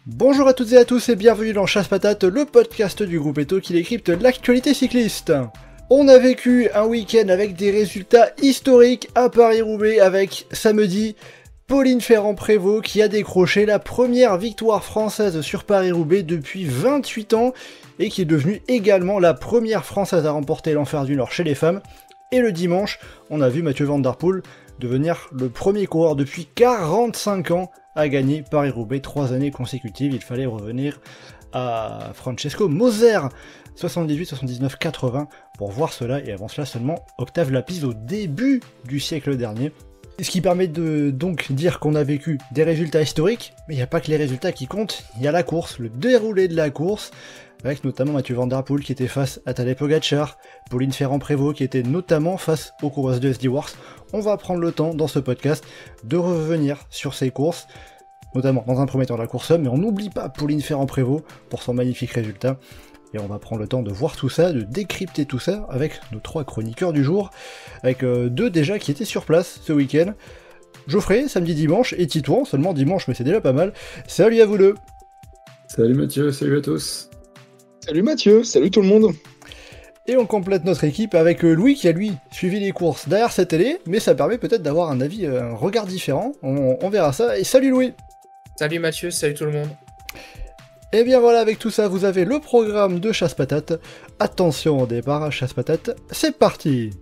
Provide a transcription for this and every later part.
Bonjour à toutes et à tous et bienvenue dans Chasse Patate, le podcast du groupe Eto qui décrypte l'actualité cycliste. On a vécu un week-end avec des résultats historiques à Paris-Roubaix avec samedi Pauline Ferrand-Prévot qui a décroché la première victoire française sur Paris-Roubaix depuis 28 ans et qui est devenue également la première française à remporter l'Enfer du Nord chez les femmes. Et le dimanche, on a vu Mathieu Van Der Poel devenir le premier coureur depuis 45 ans à gagner Paris-Roubaix 3 années consécutives. Il fallait revenir à Francesco Moser, 78, 79, 80 pour voir cela, et avant cela seulement Octave Lapisse au début du siècle dernier. Ce qui permet de donc dire qu'on a vécu des résultats historiques, mais il n'y a pas que les résultats qui comptent, il y a la course, le déroulé de la course, avec notamment Mathieu Van Der Poel qui était face à Tadej Pogačar, Pauline Ferrand-Prévot qui était notamment face aux coureuses de SD Worx. On va prendre le temps dans ce podcast de revenir sur ces courses, notamment dans un premier temps la course homme, mais on n'oublie pas Pauline Ferrand-Prévot pour son magnifique résultat. Et on va prendre le temps de voir tout ça, de décrypter tout ça avec nos 3 chroniqueurs du jour, avec 2 déjà qui étaient sur place ce week-end. Geoffrey, samedi dimanche, et Titouan, seulement dimanche, mais c'est déjà pas mal. Salut à vous deux. Salut Mathieu, salut à tous. Salut Mathieu, salut tout le monde. Et on complète notre équipe avec Louis qui a lui suivi les courses derrière sa télé, mais ça permet peut-être d'avoir un avis, un regard différent, on verra ça. Et salut Louis. Salut Mathieu, salut tout le monde. Et bien voilà, avec tout ça, vous avez le programme de Chasse Patate. Attention au départ, Chasse Patate, c'est parti.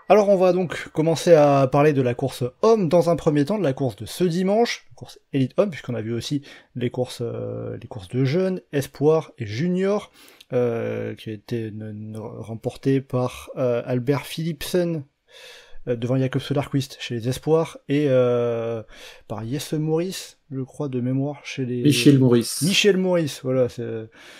Alors on va donc commencer à parler de la course homme dans un premier temps, de la course de ce dimanche, la course élite homme, puisqu'on a vu aussi les courses de jeunes, espoirs et juniors, qui a été remportées par Albert Philipsen, devant Jakob Soderquist chez les espoirs, et par Jesse Maurice, je crois, de mémoire, chez les... Michel Maurice. Michel Maurice, voilà. C'est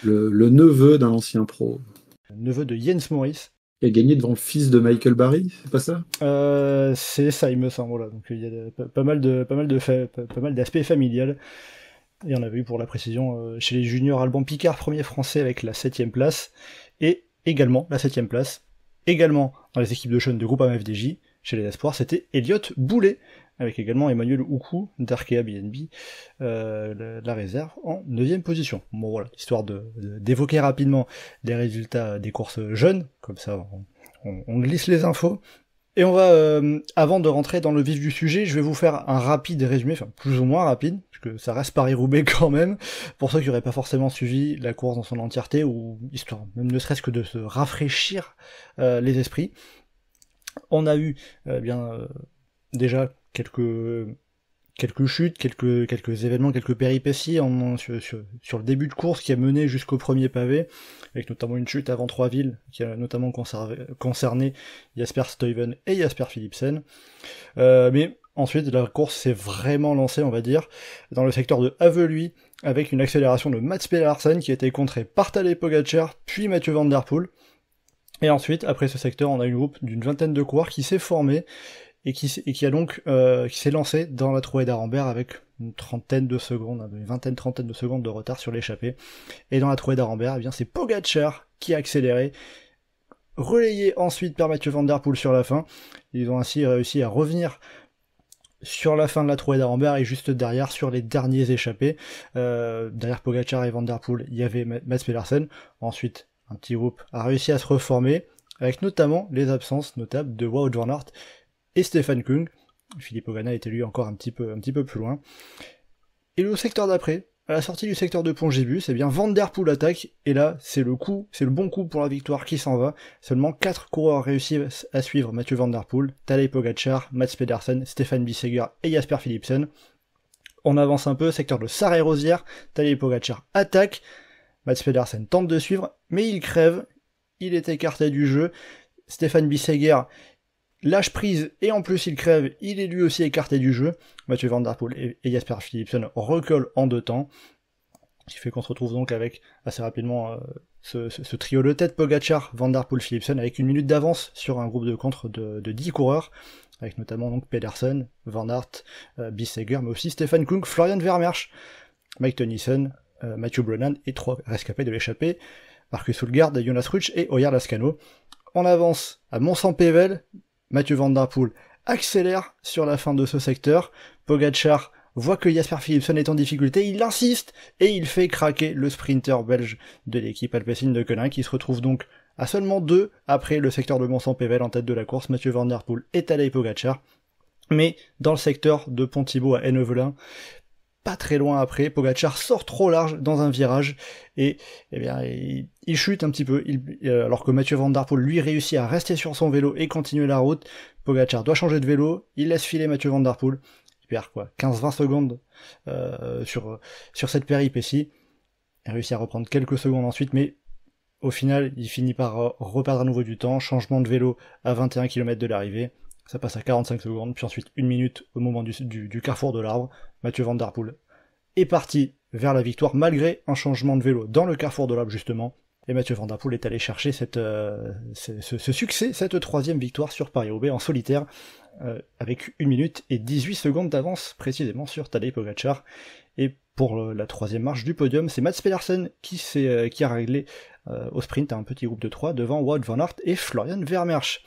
le neveu d'un ancien pro. Le neveu de Jens Maurice. Qui a gagné devant le fils de Michael Barry, c'est pas ça? C'est ça, il me semble, voilà. Donc il y a pas mal d'aspects familiales. Et on avait eu pour la précision chez les juniors Alban Picard, premier français avec la 7ème place, et également la 7ème place, également dans les équipes de jeunes de groupe AMFDJ, chez les espoirs, c'était Elliot Boulet, avec également Emmanuel Oukou d'Arkea BNB, la réserve en 9ème position. Bon voilà, histoire d'évoquer rapidement les résultats des courses jeunes, comme ça on glisse les infos. Et on va, avant de rentrer dans le vif du sujet, je vais vous faire un rapide résumé, enfin plus ou moins rapide, puisque ça reste Paris-Roubaix quand même, pour ceux qui n'auraient pas forcément suivi la course dans son entièreté, ou histoire même ne serait-ce que de se rafraîchir les esprits. On a eu déjà quelques chutes, quelques événements, quelques péripéties sur le début de course qui a mené jusqu'au premier pavé, avec notamment une chute avant Troisville qui a notamment concerné Jasper Stuyven et Jasper Philipsen. Mais ensuite la course s'est vraiment lancée, on va dire, dans le secteur de Haveluy, avec une accélération de Mats Pedersen qui a été contrée par Tadej Pogačar, puis Mathieu Van Der Poel. Et ensuite, après ce secteur, on a une groupe d'une vingtaine de coureurs qui s'est formé et qui s'est lancé dans la Trouée d'Arambert avec une trentaine de secondes de retard sur l'échappée. Et dans la Trouée d'Arambert, eh bien c'est Pogačar qui a accéléré, relayé ensuite par Mathieu Van Der Poel sur la fin. Ils ont ainsi réussi à revenir sur la fin de la Trouée d'Arambert et juste derrière sur les derniers échappés. Derrière Pogačar et Van Der Poel, il y avait Mats Pedersen. Ensuite, un petit groupe a réussi à se reformer, avec notamment les absences notables de Wout van Aert et Stefan Kung. Philippe Ogana était lui encore un petit peu plus loin. Et le secteur d'après, à la sortie du secteur de Pongibus, eh bien Van Der Poel attaque, et là c'est le bon coup pour la victoire qui s'en va. Seulement 4 coureurs réussissent à suivre Mathieu Van Der Poel, Tadej Pogačar, Mats Pedersen, Stefan Bissegger et Jasper Philipsen. On avance un peu, secteur de Sarre-et-Rosière, Tadej Pogačar attaque, Mats Pedersen tente de suivre, mais il crève, il est écarté du jeu. Stefan Bissegger lâche prise, et en plus il crève, il est lui aussi écarté du jeu. Mathieu Van Der Poel et Jasper Philipsen recollent en 2 temps. Ce qui fait qu'on se retrouve donc avec, assez rapidement, ce trio de tête, Pogačar, Van Der Poel, Philipsen, avec 1 minute d'avance sur un groupe de contre de 10 coureurs, avec notamment donc Pedersen, Van Aert, Bissegger, mais aussi Stefan Kung, Florian Vermeersch, Mike Tennyson, Mathieu Brennan et 3 rescapés de l'échappée, Marcus Hulgaard, Jonas Rutsch et Oyar Lascano. On avance à Mont-Saint-Pével, Mathieu Van Der Poel accélère sur la fin de ce secteur, Pogačar voit que Jasper Philipsen est en difficulté, il insiste et il fait craquer le sprinter belge de l'équipe Alpecin de Koenig qui se retrouve donc à seulement 2 après le secteur de Mont-Saint-Pével en tête de la course. Mathieu Van Der Poel et Tadej Pogačar, mais dans le secteur de Pont-Thibault à Hennevelin, pas très loin après, Pogačar sort trop large dans un virage et eh bien il chute un petit peu, alors que Mathieu Van Der Poel lui réussit à rester sur son vélo et continuer la route. Pogačar doit changer de vélo, il laisse filer Mathieu Van Der Poel, il perd 15-20 secondes sur cette péripétie, il réussit à reprendre quelques secondes ensuite, mais au final il finit par reperdre à nouveau du temps, changement de vélo à 21 km de l'arrivée, ça passe à 45 secondes, puis ensuite 1 minute au moment du carrefour de l'arbre. Mathieu Van Der Poel est parti vers la victoire malgré un changement de vélo dans le carrefour de l'arbre justement, et Mathieu Van Der Poel est allé chercher ce succès, cette 3e victoire sur Paris-Roubaix en solitaire, avec 1 minute et 18 secondes d'avance précisément sur Tadej Pogačar. Et pour la 3e marche du podium, c'est Mats Pedersen qui a réglé au sprint à un petit groupe de 3 devant Wout van Aert et Florian Vermeersch.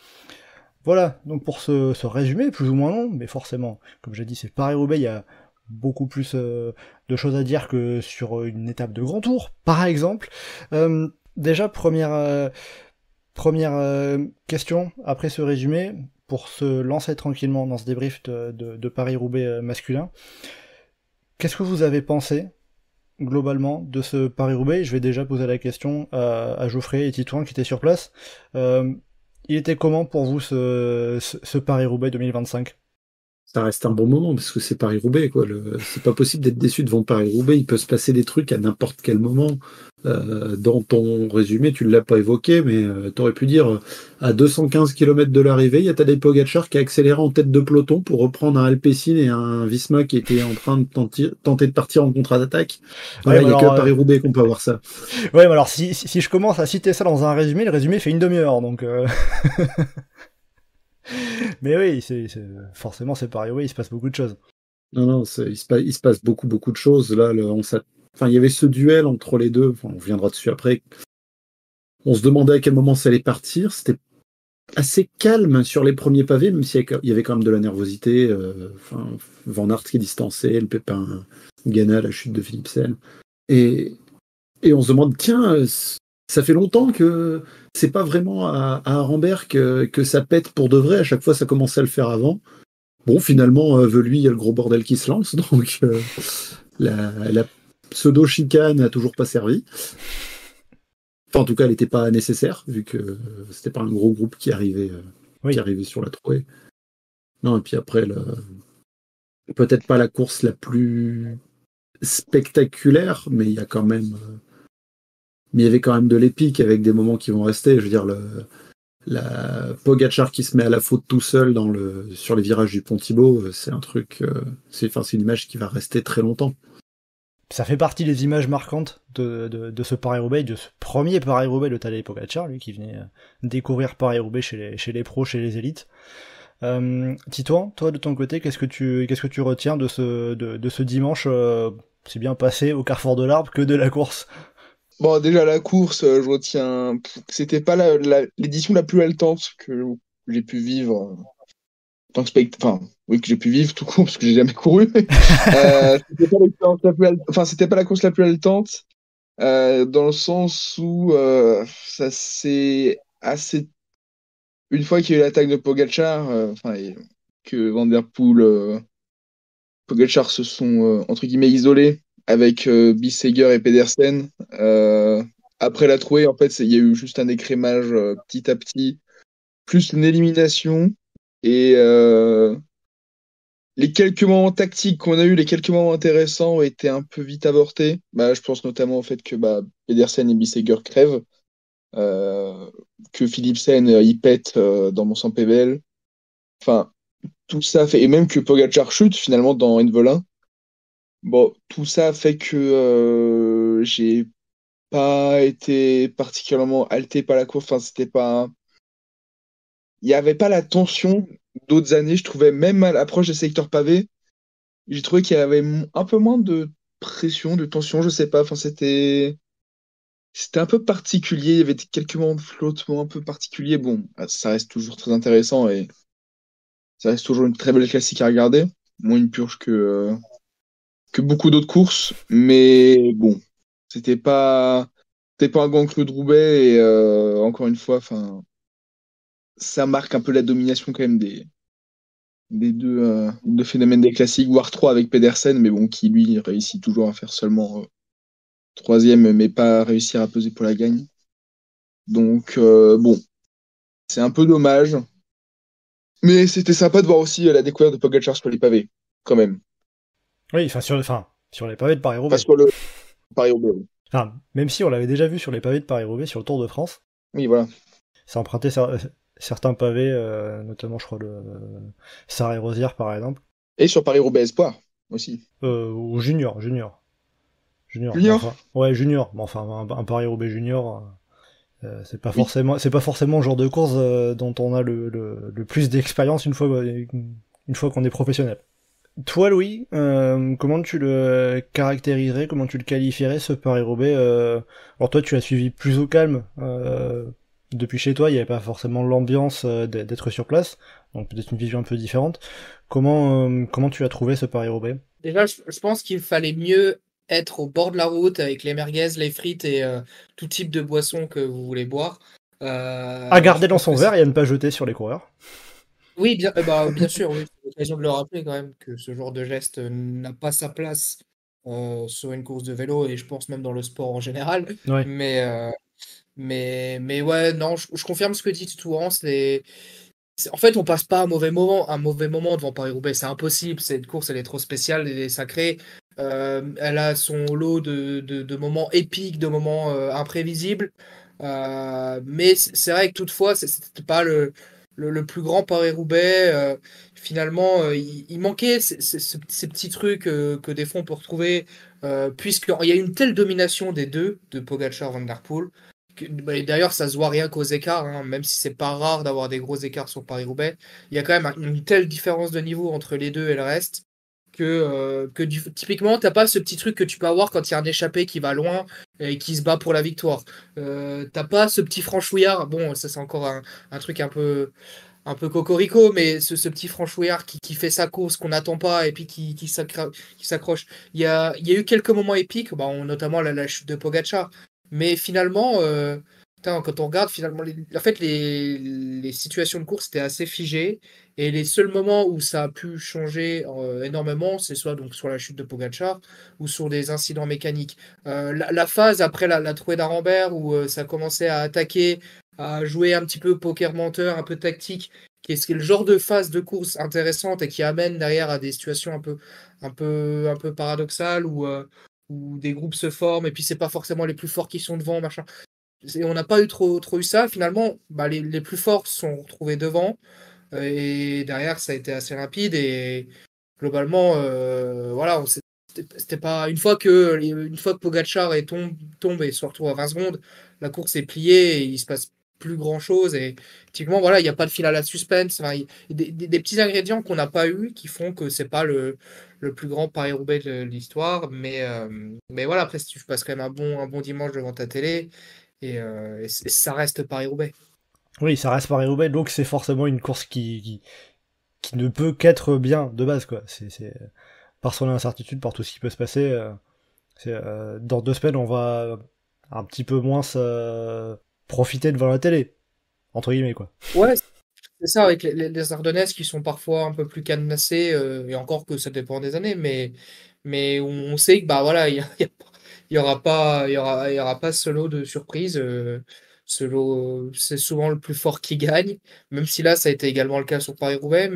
Voilà, donc pour ce résumé, plus ou moins long, mais forcément, comme j'ai dit, c'est Paris-Roubaix, il y a beaucoup plus de choses à dire que sur une étape de grand tour, par exemple. Déjà, première question, après ce résumé, pour se lancer tranquillement dans ce débrief de Paris-Roubaix masculin, qu'est-ce que vous avez pensé, globalement, de ce Paris-Roubaix? Je vais déjà poser la question à Geoffrey et Titouan qui étaient sur place. Il était comment pour vous ce Paris-Roubaix 2025? Ça reste un bon moment parce que c'est Paris-Roubaix, quoi. C'est pas possible d'être déçu devant Paris-Roubaix. Il peut se passer des trucs à n'importe quel moment. Dans ton résumé, tu l'as pas évoqué, mais t'aurais pu dire à 215 km de l'arrivée, il y a Tadej Pogačar qui a accéléré en tête de peloton pour reprendre un Alpecin et un Visma qui était en train de tenter de partir en contre-attaque. Voilà, il y a que à Paris-Roubaix qu'on peut avoir ça. Ouais, mais alors si je commence à citer ça dans un résumé, le résumé fait une demi-heure, donc. Mais oui, forcément c'est pareil, oui, il se passe beaucoup de choses. Non, il se passe beaucoup de choses. Là, il y avait ce duel entre les deux, on reviendra dessus après. On se demandait à quel moment ça allait partir. C'était assez calme sur les premiers pavés, même s'il y avait quand même de la nervosité. Van Aert qui est distancé, le pépin Ghana, la chute de Philipsen. Et on se demande, tiens, ça fait longtemps que c'est pas vraiment à Arenberg que ça pète pour de vrai. À chaque fois, ça commençait à le faire avant. Bon, finalement, lui, il y a le gros bordel qui se lance, donc la pseudo-chicane n'a toujours pas servi. Enfin, en tout cas, elle n'était pas nécessaire, vu que c'était pas un gros groupe qui arrivait sur la trouée. Non, et puis après, peut-être pas la course la plus spectaculaire, mais il y a quand même... Mais il y avait quand même de l'épique avec des moments qui vont rester. Je veux dire, la Pogačar qui se met à la faute tout seul sur les virages du Pont-Thibault, c'est un truc, c'est une image qui va rester très longtemps. Ça fait partie des images marquantes de ce Paris-Roubaix, de ce premier Paris-Roubaix de Tadej Pogačar, lui qui venait découvrir Paris-Roubaix chez les pros, chez les élites. Titouan, toi de ton côté, qu'est-ce que tu retiens de ce dimanche c'est bien passé au carrefour de l'arbre que de la course? Bon, déjà, la course, je retiens que c'était pas l'édition la plus haletante que j'ai pu vivre en tant que spectateur. Enfin, oui, que j'ai pu vivre tout court, parce que j'ai jamais couru. C'était pas la course la plus haletante, dans le sens où ça s'est assez. Une fois qu'il y a eu l'attaque de Pogačar, que Van Der Poel, Pogačar se sont, entre guillemets, isolés avec Bissegger et Pedersen. Après la trouée, en fait, il y a eu juste un écrémage petit à petit, plus une élimination. Et les quelques moments tactiques qu'on a eu, les quelques moments intéressants ont été un peu vite avortés. Je pense notamment au fait que Pedersen et Bissegger crèvent, que Philipsen il pète dans Mont-Saint-Pével. Enfin, tout ça fait, et même que Pogačar chute finalement dans Hennevelin. Bon, tout ça fait que j'ai pas été particulièrement haleté par la course. Enfin, c'était pas. Il n'y avait pas la tension d'autres années. Je trouvais, même à l'approche des secteurs pavés, j'ai trouvé qu'il y avait un peu moins de pression, de tension, je sais pas. Enfin, c'était un peu particulier. Il y avait quelques moments de flottement un peu particuliers. Bon, ça reste toujours très intéressant et ça reste toujours une très belle classique à regarder. Moins une purge que beaucoup d'autres courses, mais bon, c'était pas c'était pas un grand cru de Roubaix et encore une fois, enfin, ça marque un peu la domination quand même des deux phénomènes des classiques, voire trois avec Pedersen, mais bon, qui lui réussit toujours à faire seulement troisième, mais pas réussir à peser pour la gagne. Donc bon, c'est un peu dommage, mais c'était sympa de voir aussi la découverte de Pogacar sur les pavés, quand même. Oui, sur les pavés de Pas Paris-Roubaix. sur le Paris-Roubaix. Oui, Enfin, même si on l'avait déjà vu sur les pavés de Paris-Roubaix sur le Tour de France, oui, voilà. ça empruntait certains pavés, notamment, je crois, le Sarre-et-Rosière, par exemple. Et sur Paris-Roubaix Espoir aussi. Ou Junior. Mais Junior? enfin, ouais, Junior. Mais enfin, un Paris-Roubaix Junior, c'est pas forcément le genre de course dont on a le plus d'expérience une fois qu'on est professionnel. Toi, Louis, comment tu le caractériserais, comment tu le qualifierais, ce Paris-Roubaix Alors toi, tu l'as suivi plus au calme. Depuis chez toi, il n'y avait pas forcément l'ambiance d'être sur place, donc peut-être une vision un peu différente. Comment tu as trouvé ce Paris-Roubaix? Déjà, je pense qu'il fallait mieux être au bord de la route avec les merguez, les frites et tout type de boissons que vous voulez boire. À Je garder dans pense son que verre et à ne pas jeter sur les coureurs. oui, bien sûr, oui. C'est l'occasion de le rappeler quand même que ce genre de geste n'a pas sa place sur une course de vélo et je pense même dans le sport en général. Ouais. Mais, mais ouais, non, je confirme ce que dit Touran. En fait, on passe pas un mauvais moment devant Paris-Roubaix. C'est impossible. Cette course, elle est trop spéciale, elle est sacrée. Elle a son lot de moments épiques, de moments imprévisibles. Mais c'est vrai que toutefois, c'était pas le plus grand Paris-Roubaix. Finalement, il manquait ces petits trucs que des fois on peut retrouver, puisqu'il y a une telle domination des deux, de Pogacar, Van Der Poel. Bah, et d'ailleurs, ça se voit rien qu'aux écarts, hein, même si c'est pas rare d'avoir des gros écarts sur Paris-Roubaix. Il y a quand même une telle différence de niveau entre les deux et le reste typiquement, t'as pas ce petit truc que tu peux avoir quand il y a un échappé qui va loin et qui se bat pour la victoire. T'as pas ce petit franchouillard. Bon, ça c'est encore un truc un peu cocorico, mais ce petit franchouillard qui fait sa course, qu'on n'attend pas et puis qui s'accroche. Il y a eu quelques moments épiques, bah, notamment la chute de Pogacar. Mais finalement, putain, quand on regarde, finalement, en fait, les situations de course étaient assez figées. Et les seuls moments où ça a pu changer énormément, c'est soit donc sur la chute de Pogacar ou sur des incidents mécaniques. La phase après la trouée d'Arambert où ça commençait à attaquer, à jouer un petit peu poker menteur, un peu tactique, qui est le genre de phase de course intéressante et qui amène derrière à des situations un peu paradoxales où des groupes se forment et puis c'est pas forcément les plus forts qui sont devant, machin. On n'a pas eu trop eu ça. Finalement, bah, les plus forts se sont retrouvés devant et derrière ça a été assez rapide et globalement, voilà, c'était pas une fois que Pogacar tombe et se retrouve à 20 secondes, la course est pliée et il se passe plus grand chose et typiquement voilà, il n'y a pas de finale à suspense, enfin, des petits ingrédients qu'on n'a pas eu qui font que c'est pas le plus grand Paris-Roubaix de l'histoire, mais voilà, après si tu passes quand même un bon dimanche devant ta télé et ça reste Paris-Roubaix. Oui, ça reste Paris-Roubaix, donc c'est forcément une course qui ne peut qu'être bien de base, quoi. C'est par son incertitude, par tout ce qui peut se passer. Dans 2 semaines, on va un petit peu moins profiter devant la télé, entre guillemets, quoi. Ouais, c'est ça, avec les Ardennaises qui sont parfois un peu plus cadenassées, et encore que ça dépend des années, mais on sait que bah voilà, il y aura pas ce lot de surprises. Ce lot, c'est souvent le plus fort qui gagne, même si là, ça a été également le cas sur Paris-Roubaix,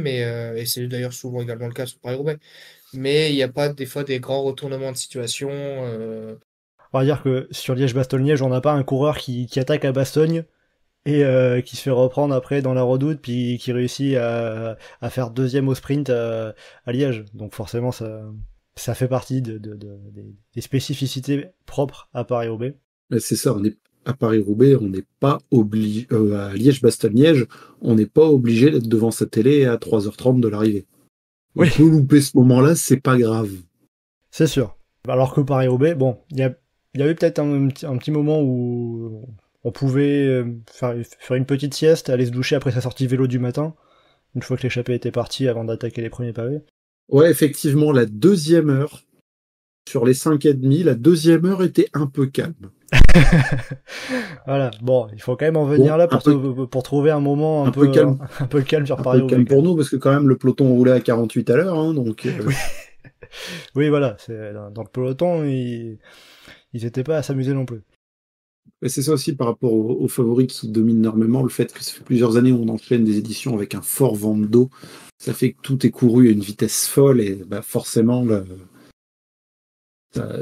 et c'est d'ailleurs souvent également le cas sur Paris-Roubaix. Mais il n'y a pas des fois des grands retournements de situation. On va dire que sur Liège-Bastogne-Liège, on n'a pas un coureur qui attaque à Bastogne et qui se fait reprendre après dans la redoute, puis qui réussit à faire deuxième au sprint à Liège. Donc forcément, ça fait partie des spécificités propres à Paris-Roubaix. Mais c'est ça, on est à Paris-Roubaix, on n'est pas obligé, à Liège-Bastogne-Liège, on n'est pas obligé d'être devant sa télé à 3h30 de l'arrivée. On Oui. peut louper ce moment-là, c'est pas grave. C'est sûr. Alors que Paris-Roubaix, bon, il y avait peut-être un petit moment où on pouvait faire une petite sieste, aller se doucher après sa sortie vélo du matin, une fois que l'échappée était partie avant d'attaquer les premiers pavés. Ouais, effectivement, la deuxième heure, sur les 5,5, la deuxième heure était un peu calme. Voilà, bon, il faut quand même en venir là pour trouver un moment un peu calme. Un peu calme sur Paris. Un peu calme pour nous, parce que quand même le peloton roulait à 48 à l'heure, hein, donc... Oui, voilà, dans le peloton, ils étaient pas à s'amuser non plus. Et c'est ça aussi par rapport aux favoris qui dominent énormément, le fait que ça fait plusieurs années où on enchaîne des éditions avec un fort vent de dos, ça fait que tout est couru à une vitesse folle, et bah forcément...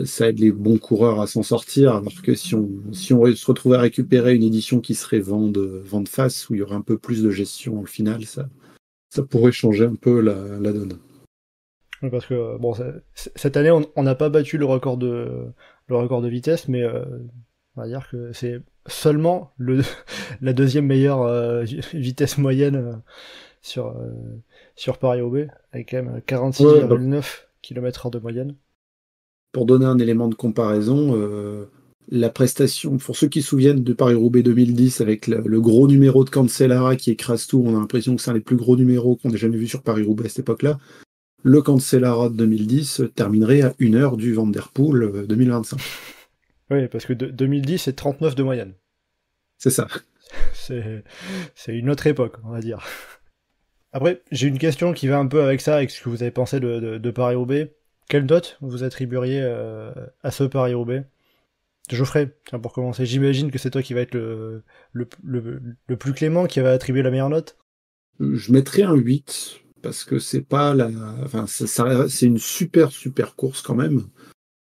Ça aide les bons coureurs à s'en sortir, alors que si on se retrouvait à récupérer une édition qui serait vent de face, où il y aurait un peu plus de gestion au final, ça pourrait changer un peu la donne. Oui, parce que bon, cette année, on n'a pas battu le record de vitesse, mais on va dire que c'est seulement la deuxième meilleure vitesse moyenne sur Paris-Roubaix, avec quand même 46,9 km/h de moyenne. Pour donner un élément de comparaison, la prestation, pour ceux qui se souviennent de Paris-Roubaix 2010, avec le gros numéro de Cancellara qui écrase tout, on a l'impression que c'est un des plus gros numéros qu'on ait jamais vu sur Paris-Roubaix à cette époque-là. Le Cancellara de 2010 terminerait à 1 heure du Van Der Poel 2025. Oui, parce que 2010, c'est 39 de moyenne. C'est ça. C'est une autre époque, on va dire. Après, j'ai une question qui va un peu avec ça, avec ce que vous avez pensé de Paris-Roubaix. Quelle note vous attribueriez à ce Paris-Roubaix? Geoffrey, tiens, pour commencer, j'imagine que c'est toi qui va être le plus clément, qui va attribuer la meilleure note. Je mettrais un 8, parce que c'est pas c'est une super course quand même.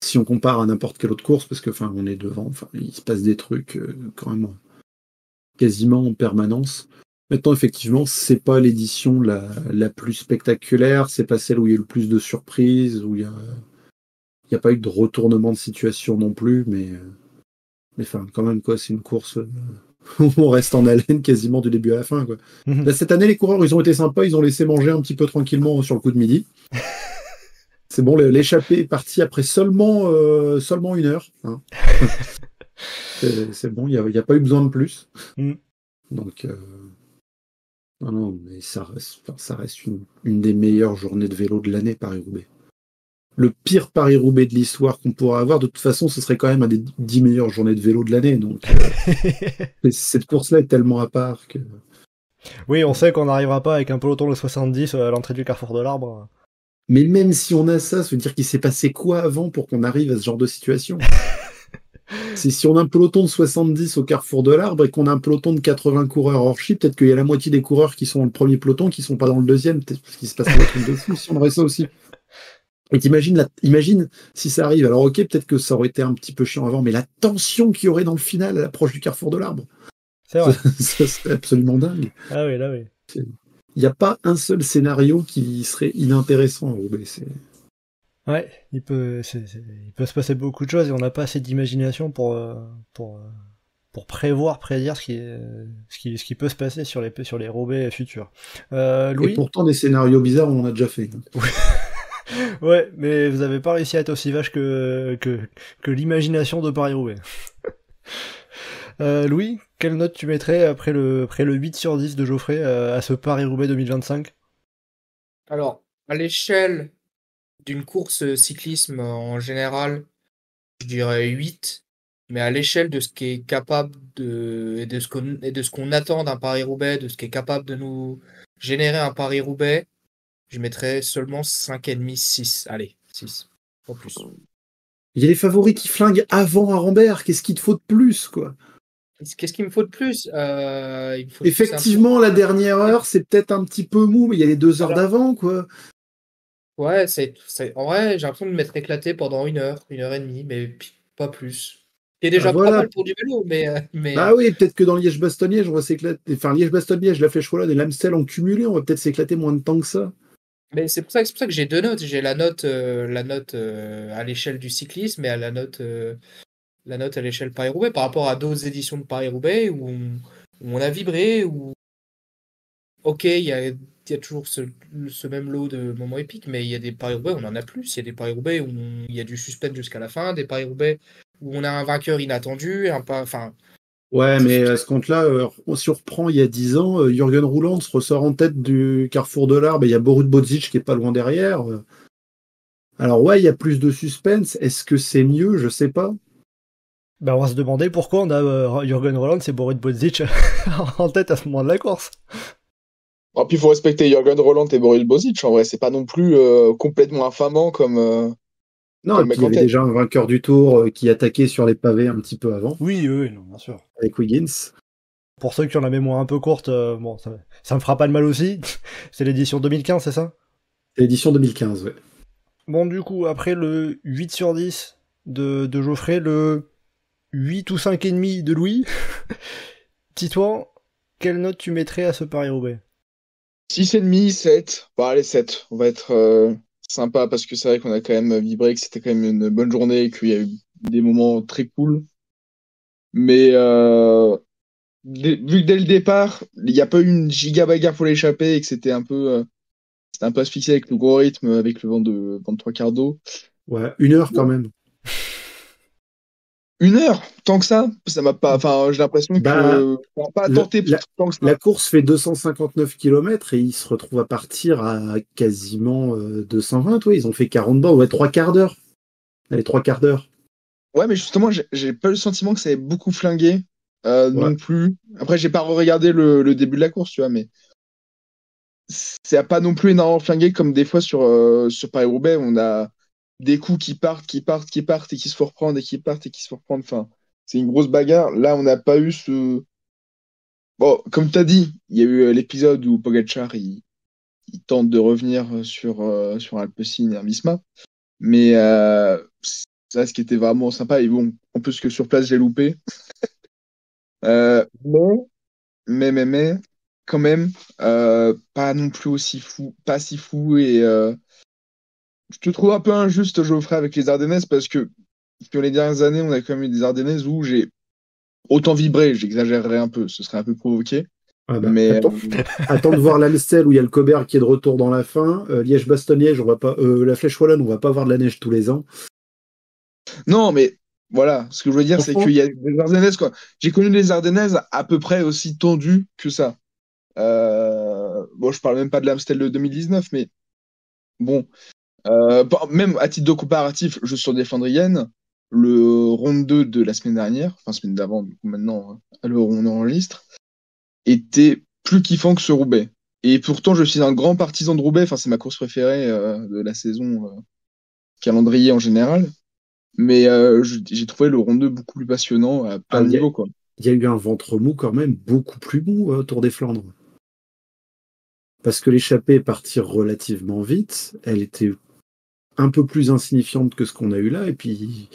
Si on compare à n'importe quelle autre course, parce que on est devant, il se passe des trucs quand même quasiment en permanence. Maintenant, effectivement, c'est pas l'édition la plus spectaculaire, c'est pas celle où il y a eu le plus de surprises, où il y a pas eu de retournement de situation non plus, mais quand même, quoi, c'est une course où on reste en haleine quasiment du début à la fin, quoi. Là, cette année, les coureurs, ils ont été sympas, ils ont laissé manger un petit peu tranquillement sur le coup de midi. C'est bon, l'échappée est partie après seulement 1 heure. Hein. C'est bon, il n'y a pas eu besoin de plus. Donc, non, mais ça reste une des meilleures journées de vélo de l'année, Paris-Roubaix. Le pire Paris-Roubaix de l'histoire qu'on pourra avoir, de toute façon, ce serait quand même un des 10 meilleures journées de vélo de l'année. Donc, cette course-là est tellement à part que... Oui, on sait qu'on n'arrivera pas avec un peloton de 70 à l'entrée du Carrefour de l'Arbre. Mais même si on a ça veut dire qu'il s'est passé quoi avant pour qu'on arrive à ce genre de situation? C'est si on a un peloton de 70 au Carrefour de l'Arbre et qu'on a un peloton de 80 coureurs hors chi, peut-être qu'il y a la moitié des coureurs qui sont dans le premier peloton qui sont pas dans le deuxième, peut-être parce qu'il se passe un truc de fou si on aurait ça aussi. Et imagine si ça arrive. Alors ok, peut-être que ça aurait été un petit peu chiant avant, mais la tension qu'il y aurait dans le final à l'approche du Carrefour de l'Arbre, c'est vrai. Ça serait absolument dingue. Ah oui, là oui. Il n'y a pas un seul scénario qui serait inintéressant. Ouais, il peut se passer beaucoup de choses et on n'a pas assez d'imagination pour prédire ce qui peut se passer sur les Roubaix futurs. Louis ? Et pourtant, des scénarios bizarres, on en a déjà fait. Ouais, mais vous n'avez pas réussi à être aussi vache que l'imagination de Paris-Roubaix. Louis, quelle note tu mettrais après le 8 sur 10 de Geoffrey à ce Paris-Roubaix 2025 ? Alors, à l'échelle d'une course cyclisme en général, je dirais 8, mais à l'échelle de ce qui est capable et de ce qu'on attend d'un Paris-Roubaix, de ce qui est capable de nous générer un Paris-Roubaix, je mettrais seulement 5,5, 6. Allez, 6. Pas plus. Il y a les favoris qui flinguent avant Arambert. Qu'est-ce qu'il te faut de plus, quoi? Qu'est-ce qu'il me faut de plus? Effectivement, la dernière heure, c'est peut-être un petit peu mou, mais il y a les 2 heures d'avant, quoi. Ouais, en vrai, j'ai l'impression de m'être éclaté pendant 1 heure, 1h30, mais pas plus. C'est déjà pas mal pour du vélo, mais... Bah oui, peut-être que dans Liège-Bastogne-Liège, on va s'éclater. Enfin, Liège-Bastogne-Liège, la Flèche Wallonne et l'Amstel en cumulé, on va peut-être s'éclater moins de temps que ça. Mais c'est pour ça que j'ai 2 notes. J'ai la note à l'échelle du cyclisme et la note à l'échelle Paris-Roubaix par rapport à d'autres éditions de Paris-Roubaix où on a vibré, où ok, il y a il y a toujours ce même lot de moments épiques, mais il y a des Paris-Roubaix où on en a plus. Il y a des Paris-Roubaix où il y a du suspense jusqu'à la fin, des Paris-Roubaix où on a un vainqueur inattendu, enfin, Ouais, mais à ce compte-là, si on reprend il y a 10 ans, Jürgen Rouland se ressort en tête du Carrefour de l'Arbre et il y a Borut Bozic qui est pas loin derrière. Alors ouais, il y a plus de suspense. Est-ce que c'est mieux? Je sais pas. Bah, on va se demander pourquoi on a Jürgen Roland et Borut Bozic en tête à ce moment de la course. Et puis il faut respecter Jürgen Roland et Borut Bozic. En vrai, c'est pas non plus complètement infamant comme Non, et comme puis mec il y en avait tête. déjà un vainqueur du Tour qui attaquait sur les pavés un petit peu avant, Oui, non, bien sûr. avec Wiggins. Pour ceux qui ont la mémoire un peu courte, bon, ça me fera pas de mal aussi. C'est l'édition 2015, c'est ça? C'est l'édition 2015, ouais. Bon, du coup, après le 8 sur 10 de Geoffrey, le 8 ou 5,5 de Louis, Titouan, quelle note tu mettrais à ce Paris-Roubaix? 6,5, 7. Bon, allez, 7. On va être sympa parce que c'est vrai qu'on a quand même vibré, que c'était quand même une bonne journée et qu'il y a eu des moments très cool. Mais vu que dès le départ, il n'y a pas eu une giga bagarre pour l'échapper et que c'était un peu asphyxié avec le gros rythme, avec le vent de trois quarts d'eau. Ouais, 1 heure quand Bon. même. 1 heure, tant que ça m'a pas. Enfin, j'ai l'impression Bah, que ça m'a pas le- tenté la, tant que ça. la course fait 259 km et ils se retrouvent à partir à quasiment 220. Ouais, ils ont fait 40 bornes, ouais, 3 quarts d'heure. Allez, 3 quarts d'heure. Ouais, mais justement, j'ai pas eu le sentiment que ça avait beaucoup flingué Ouais. non plus. Après, j'ai pas regardé le début de la course, tu vois, mais ça a pas non plus énormément flingué comme des fois sur Paris-Roubaix, où on a des coups qui partent, qui partent, qui partent et qui se font reprendre et qui partent et qui se font reprendre. Enfin, c'est une grosse bagarre. Là, on n'a pas eu ce. Bon, comme tu as dit, il y a eu l'épisode où Pogacar il tente de revenir sur Alpecin et Hermvisma. Mais ça, ce qui était vraiment sympa, et bon, en plus que sur place, j'ai loupé. Mais, quand même, pas non plus aussi fou, pas si fou. Et je te trouve un peu injuste, Geoffrey, avec les Ardennaises, parce que sur les dernières années, on a quand même eu des Ardennaises où j'ai autant vibré, j'exagérerais un peu, ce serait un peu provoqué. Ah bah, Mais attends de voir l'Amstel où il y a le Cobert qui est de retour dans la fin. Liège-Bastogne-Liège, on va pas, la Flèche Wallonne, on va pas avoir de la neige tous les ans. non, mais voilà, ce que je veux dire, c'est qu'il y a des Ardennaises, quoi. J'ai connu des Ardennaises à peu près aussi tendues que ça. Bon, je parle même pas de l'Amstel de 2019, mais bon, même à titre de comparatif, juste sur des Flandriennes, le round 2 de la semaine dernière, enfin semaine d'avant, du coup maintenant, à l'heure où on enregistre, était plus kiffant que ce Roubaix. Et pourtant, je suis un grand partisan de Roubaix, enfin c'est ma course préférée de la saison calendrier en général. Mais j'ai trouvé le round 2 beaucoup plus passionnant à plein Ah, de niveaux, quoi. il y a eu un ventre mou quand même, beaucoup plus mou autour des Flandres. Parce que l'échappée est partie relativement vite, elle était un peu plus insignifiante que ce qu'on a eu là, et puis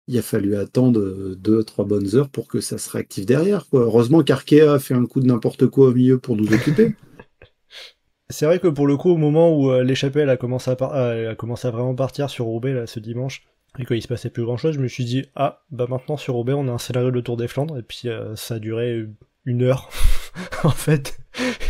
il a fallu attendre 2, 3 bonnes heures pour que ça se réactive derrière, quoi. Heureusement qu'Arkea a fait un coup de n'importe quoi au milieu pour nous occuper. C'est vrai que pour le coup, au moment où l'échappée elle a commencé elle a commencé à vraiment partir sur Roubaix là, ce dimanche, et qu'il se passait plus grand chose, je me suis dit, ah, bah maintenant sur Roubaix on a un scénario de Tour des Flandres, et puis ça a duré 1 heure, en fait,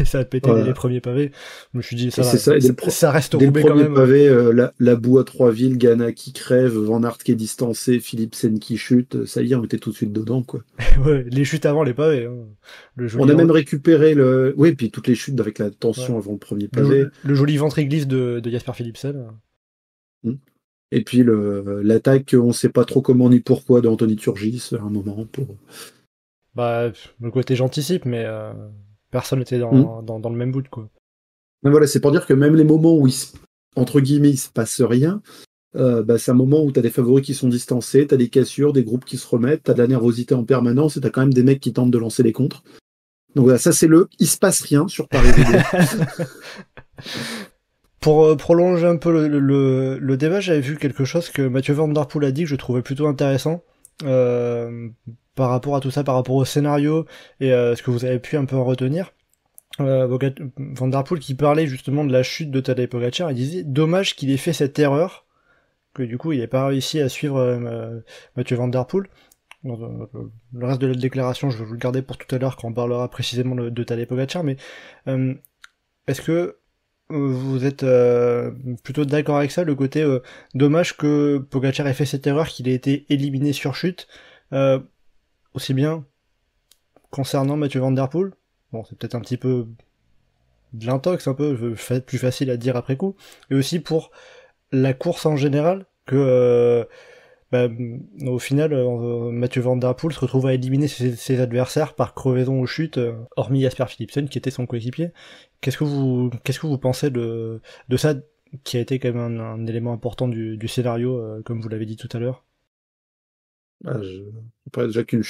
et ça a pété Voilà. les premiers pavés. Je me suis dit, ça Et va, c'est ça, et ça reste dès le Roubaix quand premier même. pavé, la boue à 3 villes, Ghana qui crève, Van Aert qui est distancé, Philipsen qui chute, ça y est, on était tout de suite dedans, quoi. Ouais, les chutes avant les pavés. Hein. Le joli On a même récupéré le... Oui, puis toutes les chutes avec la tension Ouais. avant le premier pavé. le joli ventre glisse de Jasper Philipsen. Et puis l'attaque, on sait pas trop comment ni pourquoi de Anthony Turgis à un moment. Bah, le côté j'anticipe, mais personne n'était dans le même bout, quoi. Mais voilà, c'est pour dire que même les moments où entre guillemets il se passe rien, c'est un moment où t'as des favoris qui sont distancés, t'as des cassures, des groupes qui se remettent, t'as de la nervosité en permanence et t'as quand même des mecs qui tentent de lancer les contres. Donc voilà, ça c'est il se passe rien sur Paris-Roubaix. Pour prolonger un peu le débat, j'avais vu quelque chose que Mathieu Van Der Poel a dit que je trouvais plutôt intéressant par rapport à tout ça, par rapport au scénario et ce que vous avez pu un peu en retenir. Van Der Poel qui parlait justement de la chute de Tadej Pogacar, il disait dommage qu'il ait fait cette erreur, que du coup il n'ait pas réussi à suivre Mathieu Van Der Poel. Le reste de la déclaration, je vais vous le garder pour tout à l'heure quand on parlera précisément de Tadej Pogacar, mais est-ce que vous êtes plutôt d'accord avec ça, le côté dommage que Pogacar ait fait cette erreur, qu'il ait été éliminé sur chute, aussi bien concernant Mathieu Van Der Poel. Bon, c'est peut-être un petit peu de l'intox, un peu plus facile à dire après coup, et aussi pour la course en général, que au final, Mathieu Van Der Poel se retrouve à éliminer ses adversaires par crevaison ou chute, hormis Jasper Philipsen qui était son coéquipier. Qu'est-ce que vous pensez de ça, qui a été quand même un élément important du scénario, comme vous l'avez dit tout à l'heure? Je pense déjà qu'une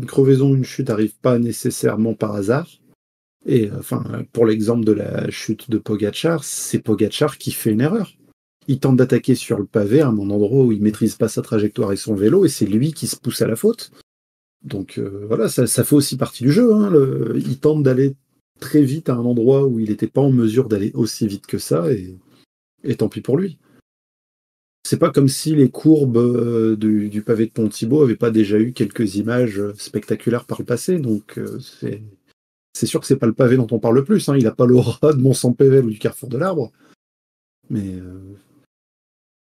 crevaison ou une chute n'arrive pas nécessairement par hasard. Et pour l'exemple de la chute de Pogacar, c'est Pogacar qui fait une erreur. Il tente d'attaquer sur le pavé à un endroit où il maîtrise pas sa trajectoire et son vélo, et c'est lui qui se pousse à la faute. Donc voilà, ça fait aussi partie du jeu. Il tente d'aller très vite à un endroit où il n'était pas en mesure d'aller aussi vite que ça, et tant pis pour lui. C'est pas comme si les courbes du pavé de Pont-Thibaut avaient pas déjà eu quelques images spectaculaires par le passé, donc c'est sûr que c'est pas le pavé dont on parle le plus. Il a pas l'aura de Mont-Saint-Pével ou du Carrefour de l'Arbre, mais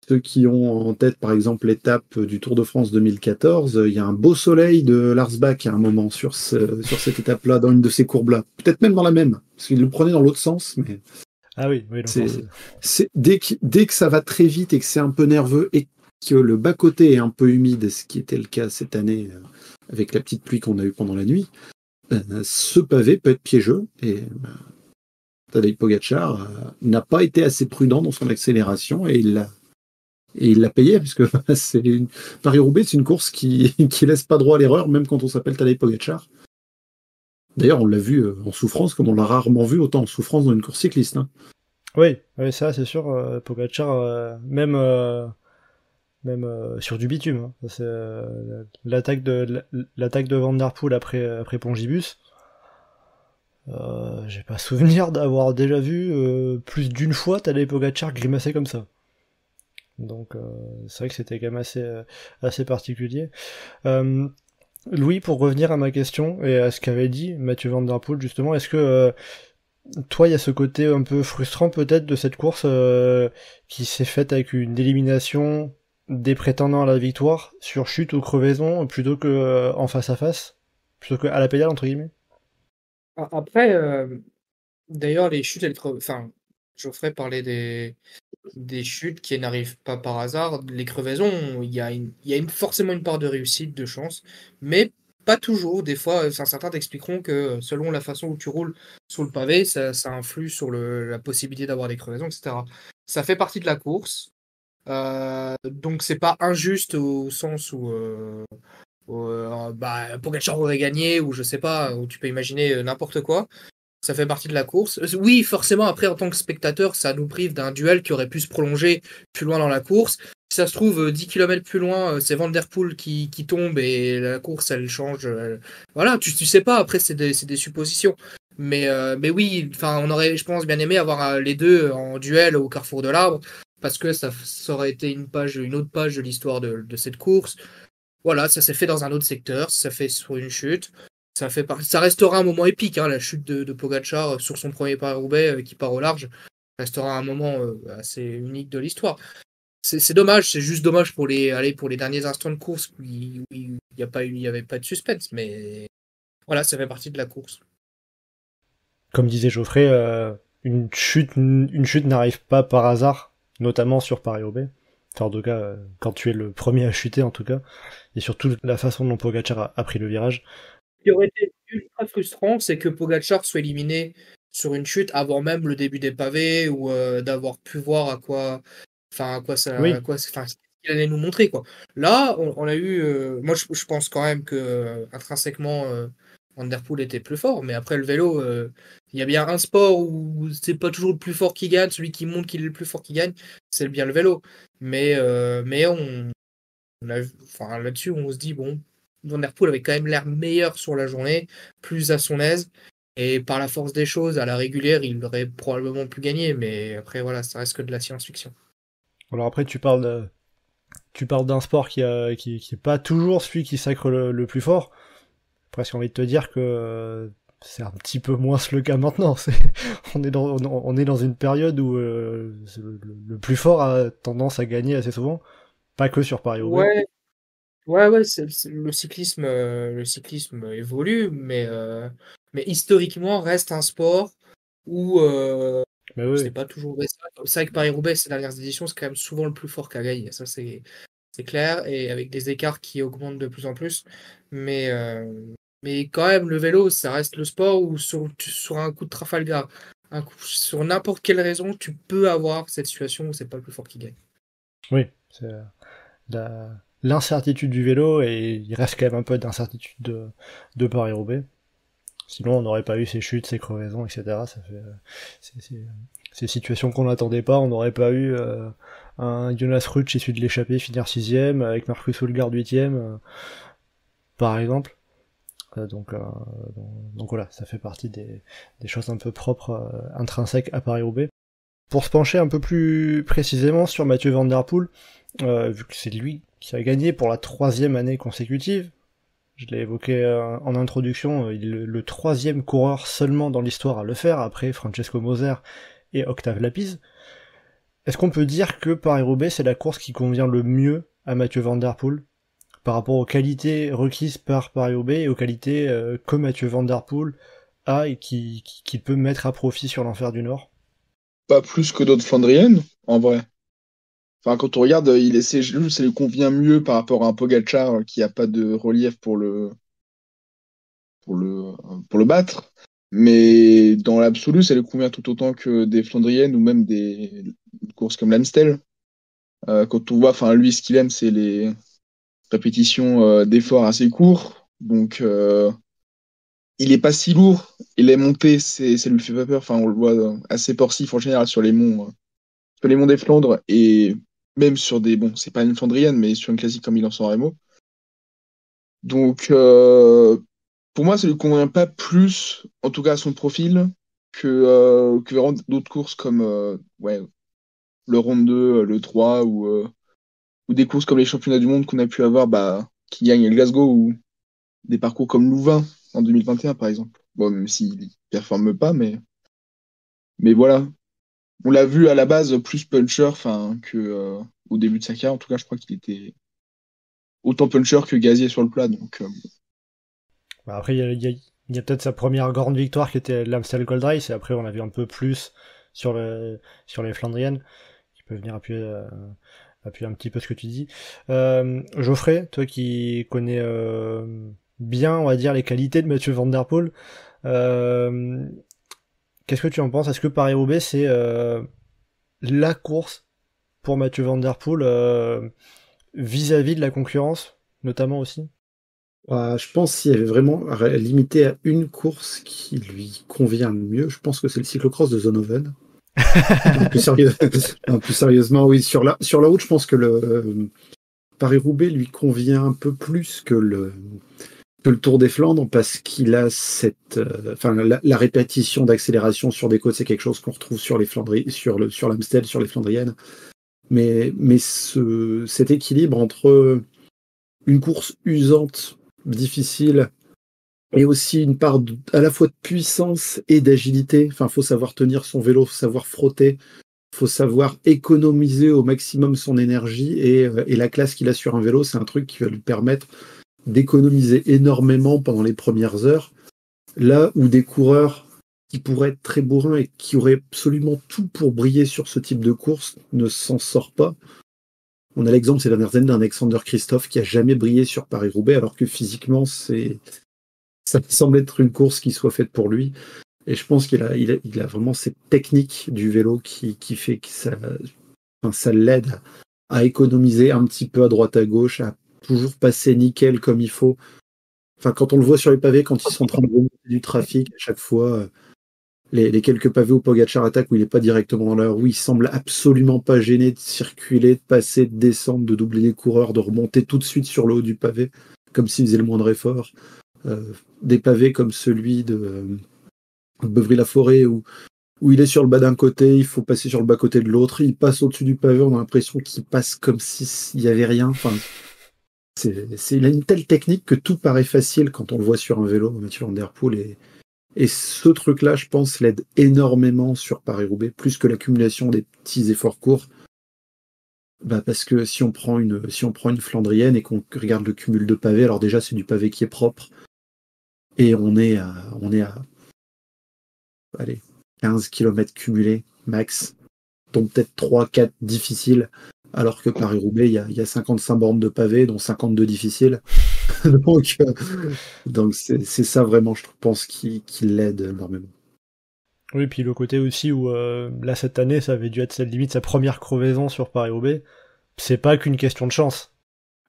ceux qui ont en tête, par exemple, l'étape du Tour de France 2014, il y a un beau soleil de Lars Bach à un moment sur cette étape-là, dans une de ces courbes-là. Peut-être même dans la même, parce qu'il le prenait dans l'autre sens, mais... Ah oui, dès que ça va très vite et que c'est un peu nerveux et que le bas-côté est un peu humide, ce qui était le cas cette année avec la petite pluie qu'on a eue pendant la nuit, ce pavé peut être piégeux, et Tadej Pogacar n'a pas été assez prudent dans son accélération, et il l'a payé, parce que Paris-Roubaix, c'est une course qui laisse pas droit à l'erreur, même quand on s'appelle Tadej Pogacar. D'ailleurs, on l'a vu en souffrance, comme on l'a rarement vu autant en souffrance dans une course cycliste. Oui, ça c'est sûr. Pogacar, même sur du bitume. C'est l'attaque de Van Der Poel après Pongibus. J'ai pas souvenir d'avoir déjà vu plus d'une fois Tadej Pogacar grimacer comme ça. Donc c'est vrai que c'était quand même assez particulier. Louis, pour revenir à ma question et à ce qu'avait dit Mathieu Van Der Poel justement, est-ce que toi, il y a ce côté un peu frustrant peut-être de cette course qui s'est faite avec une élimination des prétendants à la victoire sur chute ou crevaison plutôt que en face à face, plutôt que à la pédale entre guillemets? Après, d'ailleurs, les chutes, enfin, Geoffrey parlait des chutes qui n'arrivent pas par hasard. Les crevaisons, il y a forcément une part de réussite, de chance, mais pas toujours. Des fois, certains t'expliqueront que selon la façon où tu roules sur le pavé, ça influe sur la possibilité d'avoir des crevaisons, etc. Ça fait partie de la course. Donc c'est pas injuste au sens où Pogacar aurait gagné, ou je sais pas, où tu peux imaginer n'importe quoi. Ça fait partie de la course. Oui, forcément, après, en tant que spectateur, ça nous prive d'un duel qui aurait pu se prolonger plus loin dans la course. Si ça se trouve, 10 km plus loin, c'est Van Der Poel qui tombe et la course, elle change. Voilà, tu sais pas, après, c'est des suppositions. Mais oui, on aurait, je pense, bien aimé avoir les deux en duel au Carrefour de l'Arbre, parce que ça aurait été une autre page de l'histoire de cette course. Voilà, ça s'est fait dans un autre secteur, ça s'est fait sur une chute. Ça restera un moment épique, la chute de Pogacar sur son premier Paris-Roubaix qui part au large. Ça restera un moment assez unique de l'histoire. C'est dommage, c'est juste dommage pour les derniers instants de course où il n'y avait pas de suspense, mais voilà, ça fait partie de la course. Comme disait Geoffrey, une chute n'arrive pas par hasard, notamment sur Paris-Roubaix. Enfin, en tout cas, quand tu es le premier à chuter, en tout cas, et surtout la façon dont Pogacar a pris le virage. Ce qui aurait été ultra frustrant, c'est que Pogacar soit éliminé sur une chute avant même le début des pavés, ou d'avoir pu voir à quoi ce qu'il allait nous montrer, quoi. Là, on a eu, moi je pense quand même que intrinsèquement Van Der Poel était plus fort, mais après le vélo, il y a bien un sport où c'est pas toujours le plus fort qui gagne, celui qui montre qu'il est le plus fort qui gagne, c'est bien le vélo. Mais là-dessus, on se dit, bon, Van Der Poel avait quand même l'air meilleur sur la journée, plus à son aise, et par la force des choses, à la régulière, il aurait probablement pu gagner, mais après, voilà, ça reste que de la science-fiction. Alors après, tu parles d'un sport qui est pas toujours celui qui sacre le plus fort. Presque envie de te dire que c'est un petit peu moins le cas maintenant. On est dans une période où le plus fort a tendance à gagner assez souvent, pas que sur Paris-Roubaix. Ouais, le cyclisme évolue, mais historiquement reste un sport où Mais oui, c'est pas toujours vrai. C'est vrai que Paris-Roubaix, ces dernières éditions, c'est quand même souvent le plus fort qui a gagné. Ça, c'est clair, et avec des écarts qui augmentent de plus en plus. Mais, mais quand même, le vélo, ça reste le sport où sur un coup de Trafalgar, sur n'importe quelle raison, tu peux avoir cette situation où c'est pas le plus fort qui gagne. oui, c'est la- l'incertitude du vélo, et il reste quand même un peu d'incertitude de Paris-Roubaix. Sinon, on n'aurait pas eu ces chutes, ces crevaisons, etc. Ça fait ces situations qu'on n'attendait pas. On n'aurait pas eu un Jonas Rutsch issu de l'échappée finir 6ème, avec Marcus Houlgaard 8ème, par exemple. Donc, donc voilà, ça fait partie des choses un peu propres, intrinsèques à Paris-Roubaix. Pour se pencher un peu plus précisément sur Mathieu Van Der Poel, vu que c'est lui qui a gagné pour la 3e année consécutive, je l'ai évoqué en introduction, il est le 3e coureur seulement dans l'histoire à le faire, après Francesco Moser et Octave Lapise. Est-ce qu'on peut dire que Paris-Roubaix, c'est la course qui convient le mieux à Mathieu Van Der Poel par rapport aux qualités requises par Paris-Roubaix et aux qualités que Mathieu Van Der Poel a et qu'il peut mettre à profit sur l'Enfer du Nord? Pas plus que d'autres Flandriennes, en vrai. Enfin, quand on regarde, ça lui convient mieux par rapport à un Pogacar qui a pas de relief pour le, pour le battre. Mais dans l'absolu, ça lui convient tout autant que des Flandriennes ou même des courses comme l'Amstel. Quand on voit, enfin, lui, ce qu'il aime, c'est les répétitions d'efforts assez courts. Donc, il est pas si lourd. Et les montées, ça lui fait pas peur. Enfin, on le voit assez porcif en général sur les monts des Flandres et même sur des, bon, c'est pas une Flandrienne, mais sur une classique comme Milan-San Remo. Donc, pour moi, ça lui convient pas plus, en tout cas à son profil, que vraiment d'autres courses comme ouais, le Ronde 2, le 3 ou des courses comme les championnats du monde qu'on a pu avoir bah, qui gagnent à Glasgow ou des parcours comme Louvain en 2021 par exemple. Bon, même s'il ne performe pas, mais voilà. On l'a vu à la base plus puncher enfin, que au début de sa carrière. En tout cas, je crois qu'il était autant puncher que gazier sur le plat. Donc, Bah après, il y a peut-être sa première grande victoire qui était l'Amstel Gold Race, et après on a vu un peu plus sur les Flandriennes, qui peut venir appuyer un petit peu ce que tu dis. Geoffrey, toi qui connais bien, on va dire, les qualités de Mathieu Van Der Poel, euh, qu'est-ce que tu en penses? Est-ce que Paris-Roubaix, c'est la course pour Mathieu Van Der Poel vis-à-vis de la concurrence, notamment aussi? Je pense s'il y avait vraiment limité à une course qui lui convient le mieux, je pense que c'est le cyclocross de Zonhoven. Plus sérieusement, oui, sur la route, je pense que le Paris-Roubaix lui convient un peu plus que le Tour des Flandres parce qu'il a cette, la répétition d'accélération sur des côtes, c'est quelque chose qu'on retrouve sur les Flandries, sur l'Amstel, sur les Flandriennes. Mais cet équilibre entre une course usante, difficile, et aussi une part à la fois de puissance et d'agilité. Enfin, faut savoir tenir son vélo, faut savoir frotter, faut savoir économiser au maximum son énergie et la classe qu'il a sur un vélo, c'est un truc qui va lui permettre d'économiser énormément pendant les premières heures. Là où des coureurs qui pourraient être très bourrins et qui auraient absolument tout pour briller sur ce type de course ne s'en sortent pas. On a l'exemple ces dernières années d'Alexander Kristoff qui a jamais brillé sur Paris-Roubaix alors que physiquement ça semble être une course qui soit faite pour lui. Et je pense qu'il a vraiment cette technique du vélo qui fait que ça l'aide à économiser un petit peu à droite à gauche, à toujours passer nickel comme il faut. Enfin, quand on le voit sur les pavés, quand ils sont en train de remonter du trafic, à chaque fois, les quelques pavés où Pogacar attaque, où il n'est pas directement dans la roue, il semble absolument pas gêné de circuler, de passer, de descendre, de doubler les coureurs, de remonter tout de suite sur le haut du pavé, comme s'il faisait le moindre effort. Des pavés comme celui de Beuvry-la-Forêt où il est sur le bas d'un côté, il faut passer sur le bas-côté de l'autre, il passe au-dessus du pavé, on a l'impression qu'il passe comme s'il y avait rien. Enfin, il a une telle technique que tout paraît facile quand on le voit sur un vélo, Mathieu Van Der Poel, Et ce truc-là, je pense, l'aide énormément sur Paris-Roubaix, plus que l'accumulation des petits efforts courts. Parce que si on prend une Flandrienne et qu'on regarde le cumul de pavés, alors déjà c'est du pavé qui est propre, et on est à allez, 15 km cumulés max, dont peut-être 3-4 difficiles, alors que Paris-Roubaix, il y a 55 bornes de pavés, dont 52 difficiles. donc c'est ça vraiment, je pense, qui l'aide énormément. Oui, puis le côté aussi où là cette année, ça avait dû être limite sa première crevaison sur Paris-Roubaix. C'est pas qu'une question de chance.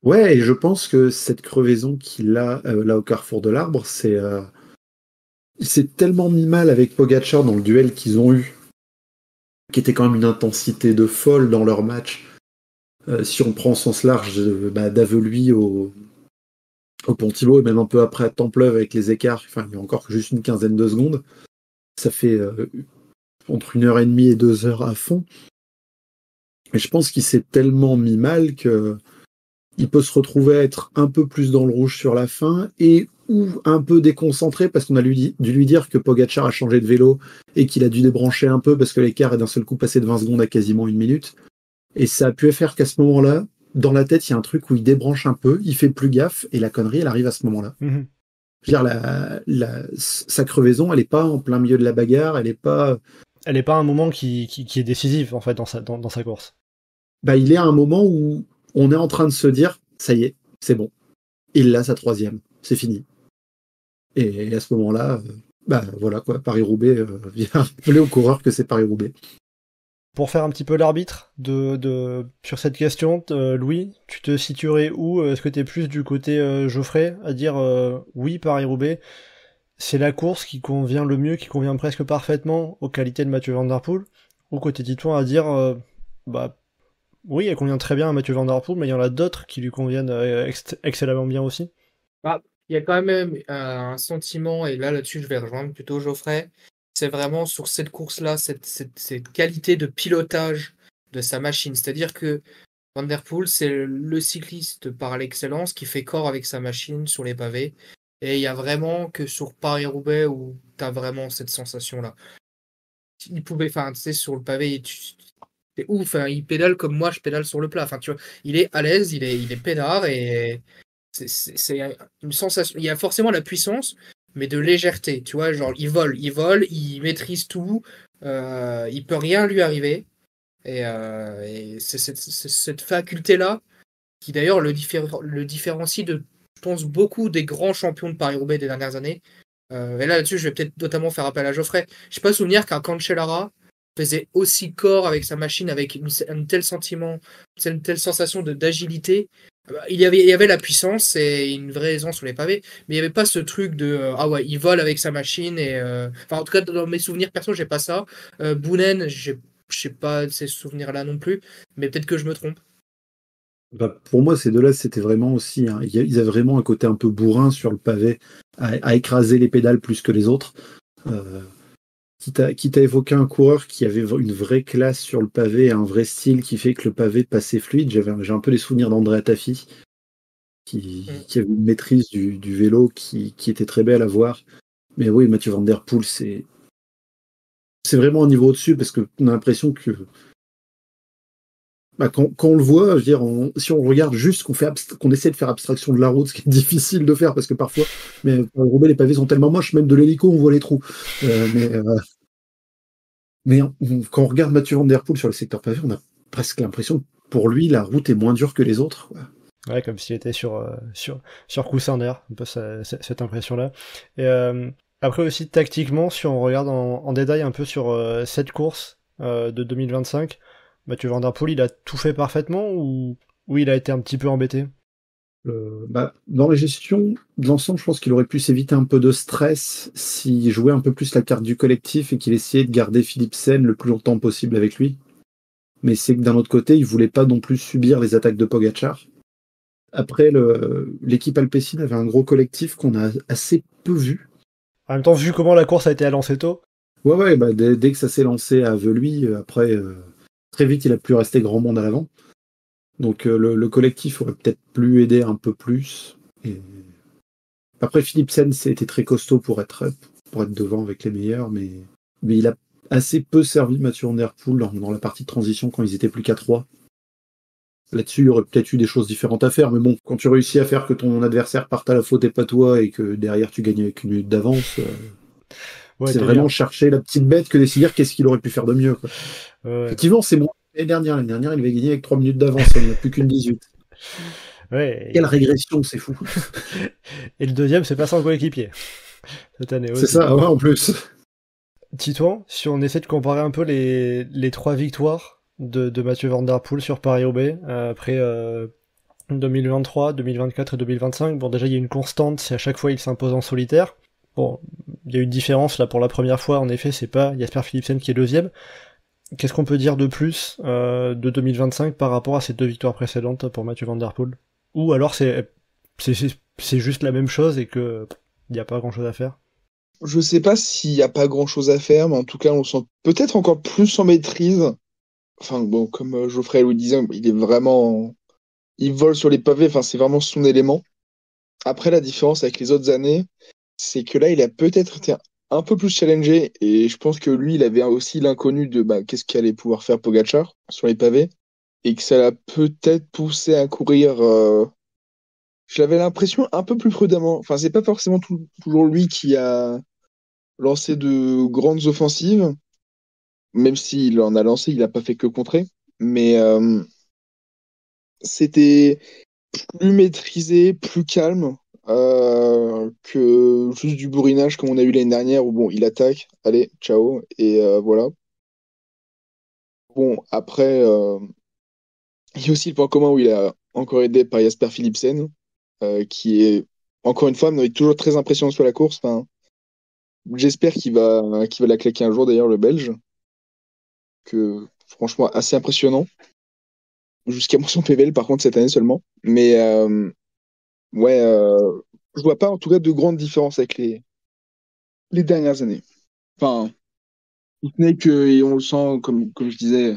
Ouais, et je pense que cette crevaison qu'il a là au carrefour de l'Arbre, il s'est tellement mis mal avec Pogačar dans le duel qu'ils ont eu, qui était quand même une intensité de folle dans leur match. Si on prend au sens large, d'Aveluy au Pont Thibaut et même un peu après à Templeuve avec les écarts, enfin il y a encore juste une quinzaine de secondes, ça fait entre 1h30 et 2 heures à fond. Et je pense qu'il s'est tellement mis mal que il peut se retrouver à être un peu plus dans le rouge sur la fin et ou un peu déconcentré parce qu'on a dû lui dire que Pogačar a changé de vélo et qu'il a dû débrancher un peu parce que l'écart est d'un seul coup passé de 20 secondes à quasiment 1 minute. Et ça a pu faire qu'à ce moment-là, dans la tête, il y a un truc où il débranche un peu, il fait plus gaffe et la connerie, elle arrive à ce moment-là. Mm-hmm. Je veux dire, sa crevaison, elle est pas en plein milieu de la bagarre, elle est pas un moment qui est décisif en fait dans sa course. Il est à un moment où on est en train de se dire, ça y est, c'est bon. Il l'a sa troisième, c'est fini. Et à ce moment-là, voilà quoi, Paris-Roubaix vient rappeler aux coureurs que c'est Paris-Roubaix. Pour faire un petit peu l'arbitre sur cette question, Louis, tu te situerais où? Est-ce que tu es plus du côté Geoffrey, à dire oui, Paris-Roubaix, c'est la course qui convient le mieux, qui convient presque parfaitement aux qualités de Mathieu Van Der Poel, ou côté Titouan à dire oui, elle convient très bien à Mathieu Van Der Poel, mais il y en a d'autres qui lui conviennent excellemment bien aussi. Il y a quand même un sentiment, et là-dessus je vais rejoindre plutôt Geoffrey, c'est vraiment sur cette course-là, cette qualité de pilotage de sa machine. C'est-à-dire que Van Der Poel, c'est le cycliste par l'excellence qui fait corps avec sa machine sur les pavés. Et il y a vraiment que sur Paris-Roubaix où tu as vraiment cette sensation-là. Il pouvait, enfin, tu sais, sur le pavé, c'est ouf, hein, il pédale comme moi je pédale sur le plat. Enfin, tu vois, il est à l'aise, il est peinard et c'est une sensation. Il y a forcément la puissance, mais de légèreté. Tu vois, genre, il vole, il maîtrise tout, il peut rien lui arriver. Et c'est cette faculté-là qui, d'ailleurs, le différencie de, je pense, beaucoup des grands champions de Paris-Roubaix des dernières années. Et là-dessus, je vais peut-être notamment faire appel à Geoffrey. Je n'ai pas souvenir qu'un Cancellara faisait aussi corps avec sa machine, avec un tel sentiment, une telle sensation d'agilité. Il y avait la puissance et une vraie aisance sur les pavés, mais il n'y avait pas ce truc de ah ouais, il vole avec sa machine et enfin en tout cas dans mes souvenirs perso, j'ai pas ça. Bounen, je sais pas ces souvenirs-là non plus, mais peut-être que je me trompe. Pour moi, ces deux-là, c'était vraiment aussi, hein, ils avaient vraiment un côté un peu bourrin sur le pavé, à écraser les pédales plus que les autres. Quitte à évoquer un coureur qui avait une vraie classe sur le pavé, un vrai style qui fait que le pavé passait fluide, j'ai un peu les souvenirs d'Andrea Tafi, qui avait une maîtrise du vélo qui était très belle à voir. Mais oui, Mathieu Van Der Poel, c'est vraiment un niveau au-dessus, parce qu'on a l'impression que quand on le voit, je veux dire, si on regarde juste qu'on essaie de faire abstraction de la route, ce qui est difficile de faire parce que parfois, mais Roubaix, les pavés sont tellement moches, même de l'hélico, on voit les trous. Mais quand on regarde Mathieu Van Der Poel sur le secteur pavé, on a presque l'impression que pour lui, la route est moins dure que les autres. Ouais, comme s'il était sur coussin d'air, un peu cette impression-là. Et après aussi, tactiquement, si on regarde en détail un peu sur cette course de 2025, Mathieu Van Der Poel, il a tout fait parfaitement ou il a été un petit peu embêté? Dans la gestion de l'ensemble, je pense qu'il aurait pu s'éviter un peu de stress s'il jouait un peu plus la carte du collectif et qu'il essayait de garder Philipsen le plus longtemps possible avec lui. Mais c'est que d'un autre côté, il voulait pas non plus subir les attaques de Pogačar. Après, l'équipe Alpecin avait un gros collectif qu'on a assez peu vu. En même temps, vu comment la course a été lancée tôt. Ouais, dès que ça s'est lancé à Aveluy, après, très vite, il a plus resté grand monde à l'avant. Donc le collectif aurait peut-être pu aider un peu plus. Et... Après, Philipsen, c'était très costaud pour être pour être devant avec les meilleurs, mais il a assez peu servi Mathieu Van Der Poel dans la partie de transition quand ils étaient plus qu'à 3. Là-dessus, il y aurait peut-être eu des choses différentes à faire, mais bon, quand tu réussis à faire que ton adversaire parte à la faute et pas toi, et que derrière tu gagnes avec 1 minute d'avance, c'est vraiment chercher la petite bête que d'essayer qu'est-ce qu'il aurait pu faire de mieux. Quoi. Effectivement, c'est moins. L'année dernière, il avait gagné avec 3 minutes d'avance, il n'y a plus qu'une 18. Quelle régression, c'est fou. Et le deuxième, c'est pas sans coéquipier. Cette année aussi. C'est ça, ouais, en plus. Titouan, si on essaie de comparer un peu les 3 victoires de Mathieu Van Der Poel sur Paris-Roubaix, après 2023, 2024 et 2025, bon déjà il y a une constante, c'est à chaque fois il s'impose en solitaire. Bon, il y a une différence là pour la première fois, en effet c'est pas Jasper Philipsen qui est deuxième. Qu'est-ce qu'on peut dire de plus de 2025 par rapport à ces 2 victoires précédentes pour Mathieu Van Der Poel? Ou alors c'est juste la même chose et que il n'y a pas grand-chose à faire? Je sais pas s'il y a pas grand-chose à faire, mais en tout cas on sent peut-être encore plus en maîtrise. Enfin bon, comme Geoffrey le disait, il est vraiment... Il vole sur les pavés, enfin c'est vraiment son élément. Après la différence avec les autres années, c'est que là il a peut-être été un peu plus challengé, et je pense que lui il avait aussi l'inconnu de qu'est-ce qu'allait pouvoir faire Pogačar sur les pavés, et que ça l'a peut-être poussé à courir, j'avais l'impression un peu plus prudemment. Enfin c'est pas forcément toujours lui qui a lancé de grandes offensives, même s'il en a lancé, il n'a pas fait que contrer, mais c'était plus maîtrisé, plus calme que juste du bourrinage comme on a eu l'année dernière où bon, il attaque, allez, ciao, et voilà. Bon, après, il y a aussi le point commun où il a encore aidé par Jasper Philipsen, qui est, encore une fois, toujours très impressionnant sur la course. Enfin, j'espère qu'il va la claquer un jour, d'ailleurs, le Belge, que franchement, assez impressionnant. Jusqu'à son PVL, par contre, cette année seulement. Mais ouais, je vois pas en tout cas de grandes différences avec les dernières années. Enfin, si ce n'est que, et on le sent, comme je disais,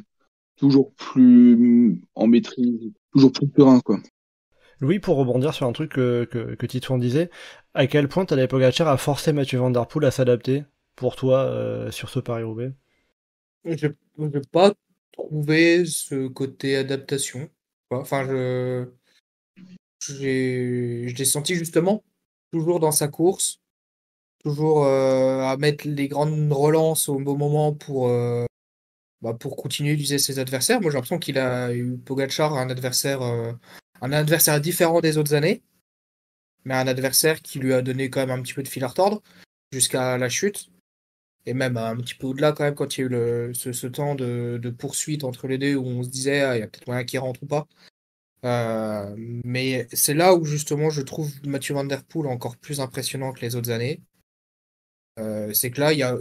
toujours plus en maîtrise, toujours plus serein, quoi. Louis, pour rebondir sur un truc que Titouan disait, à quel point Tadej Pogačar a forcé Mathieu Van Der Poel à s'adapter, pour toi, sur ce Paris-Roubaix? Je n'ai pas trouvé ce côté adaptation. Enfin, je l'ai senti justement toujours dans sa course, toujours à mettre les grandes relances au bon moment pour continuer d'user ses adversaires. Moi, j'ai l'impression qu'il a eu Pogačar, un adversaire différent des autres années, mais un adversaire qui lui a donné quand même un petit peu de fil à retordre jusqu'à la chute. Et même un petit peu au-delà quand même quand il y a eu ce temps de poursuite entre les deux où on se disait il y a peut-être moyen qu'il rentre ou pas. Mais c'est là où justement je trouve Mathieu Van Der Poel encore plus impressionnant que les autres années. C'est que là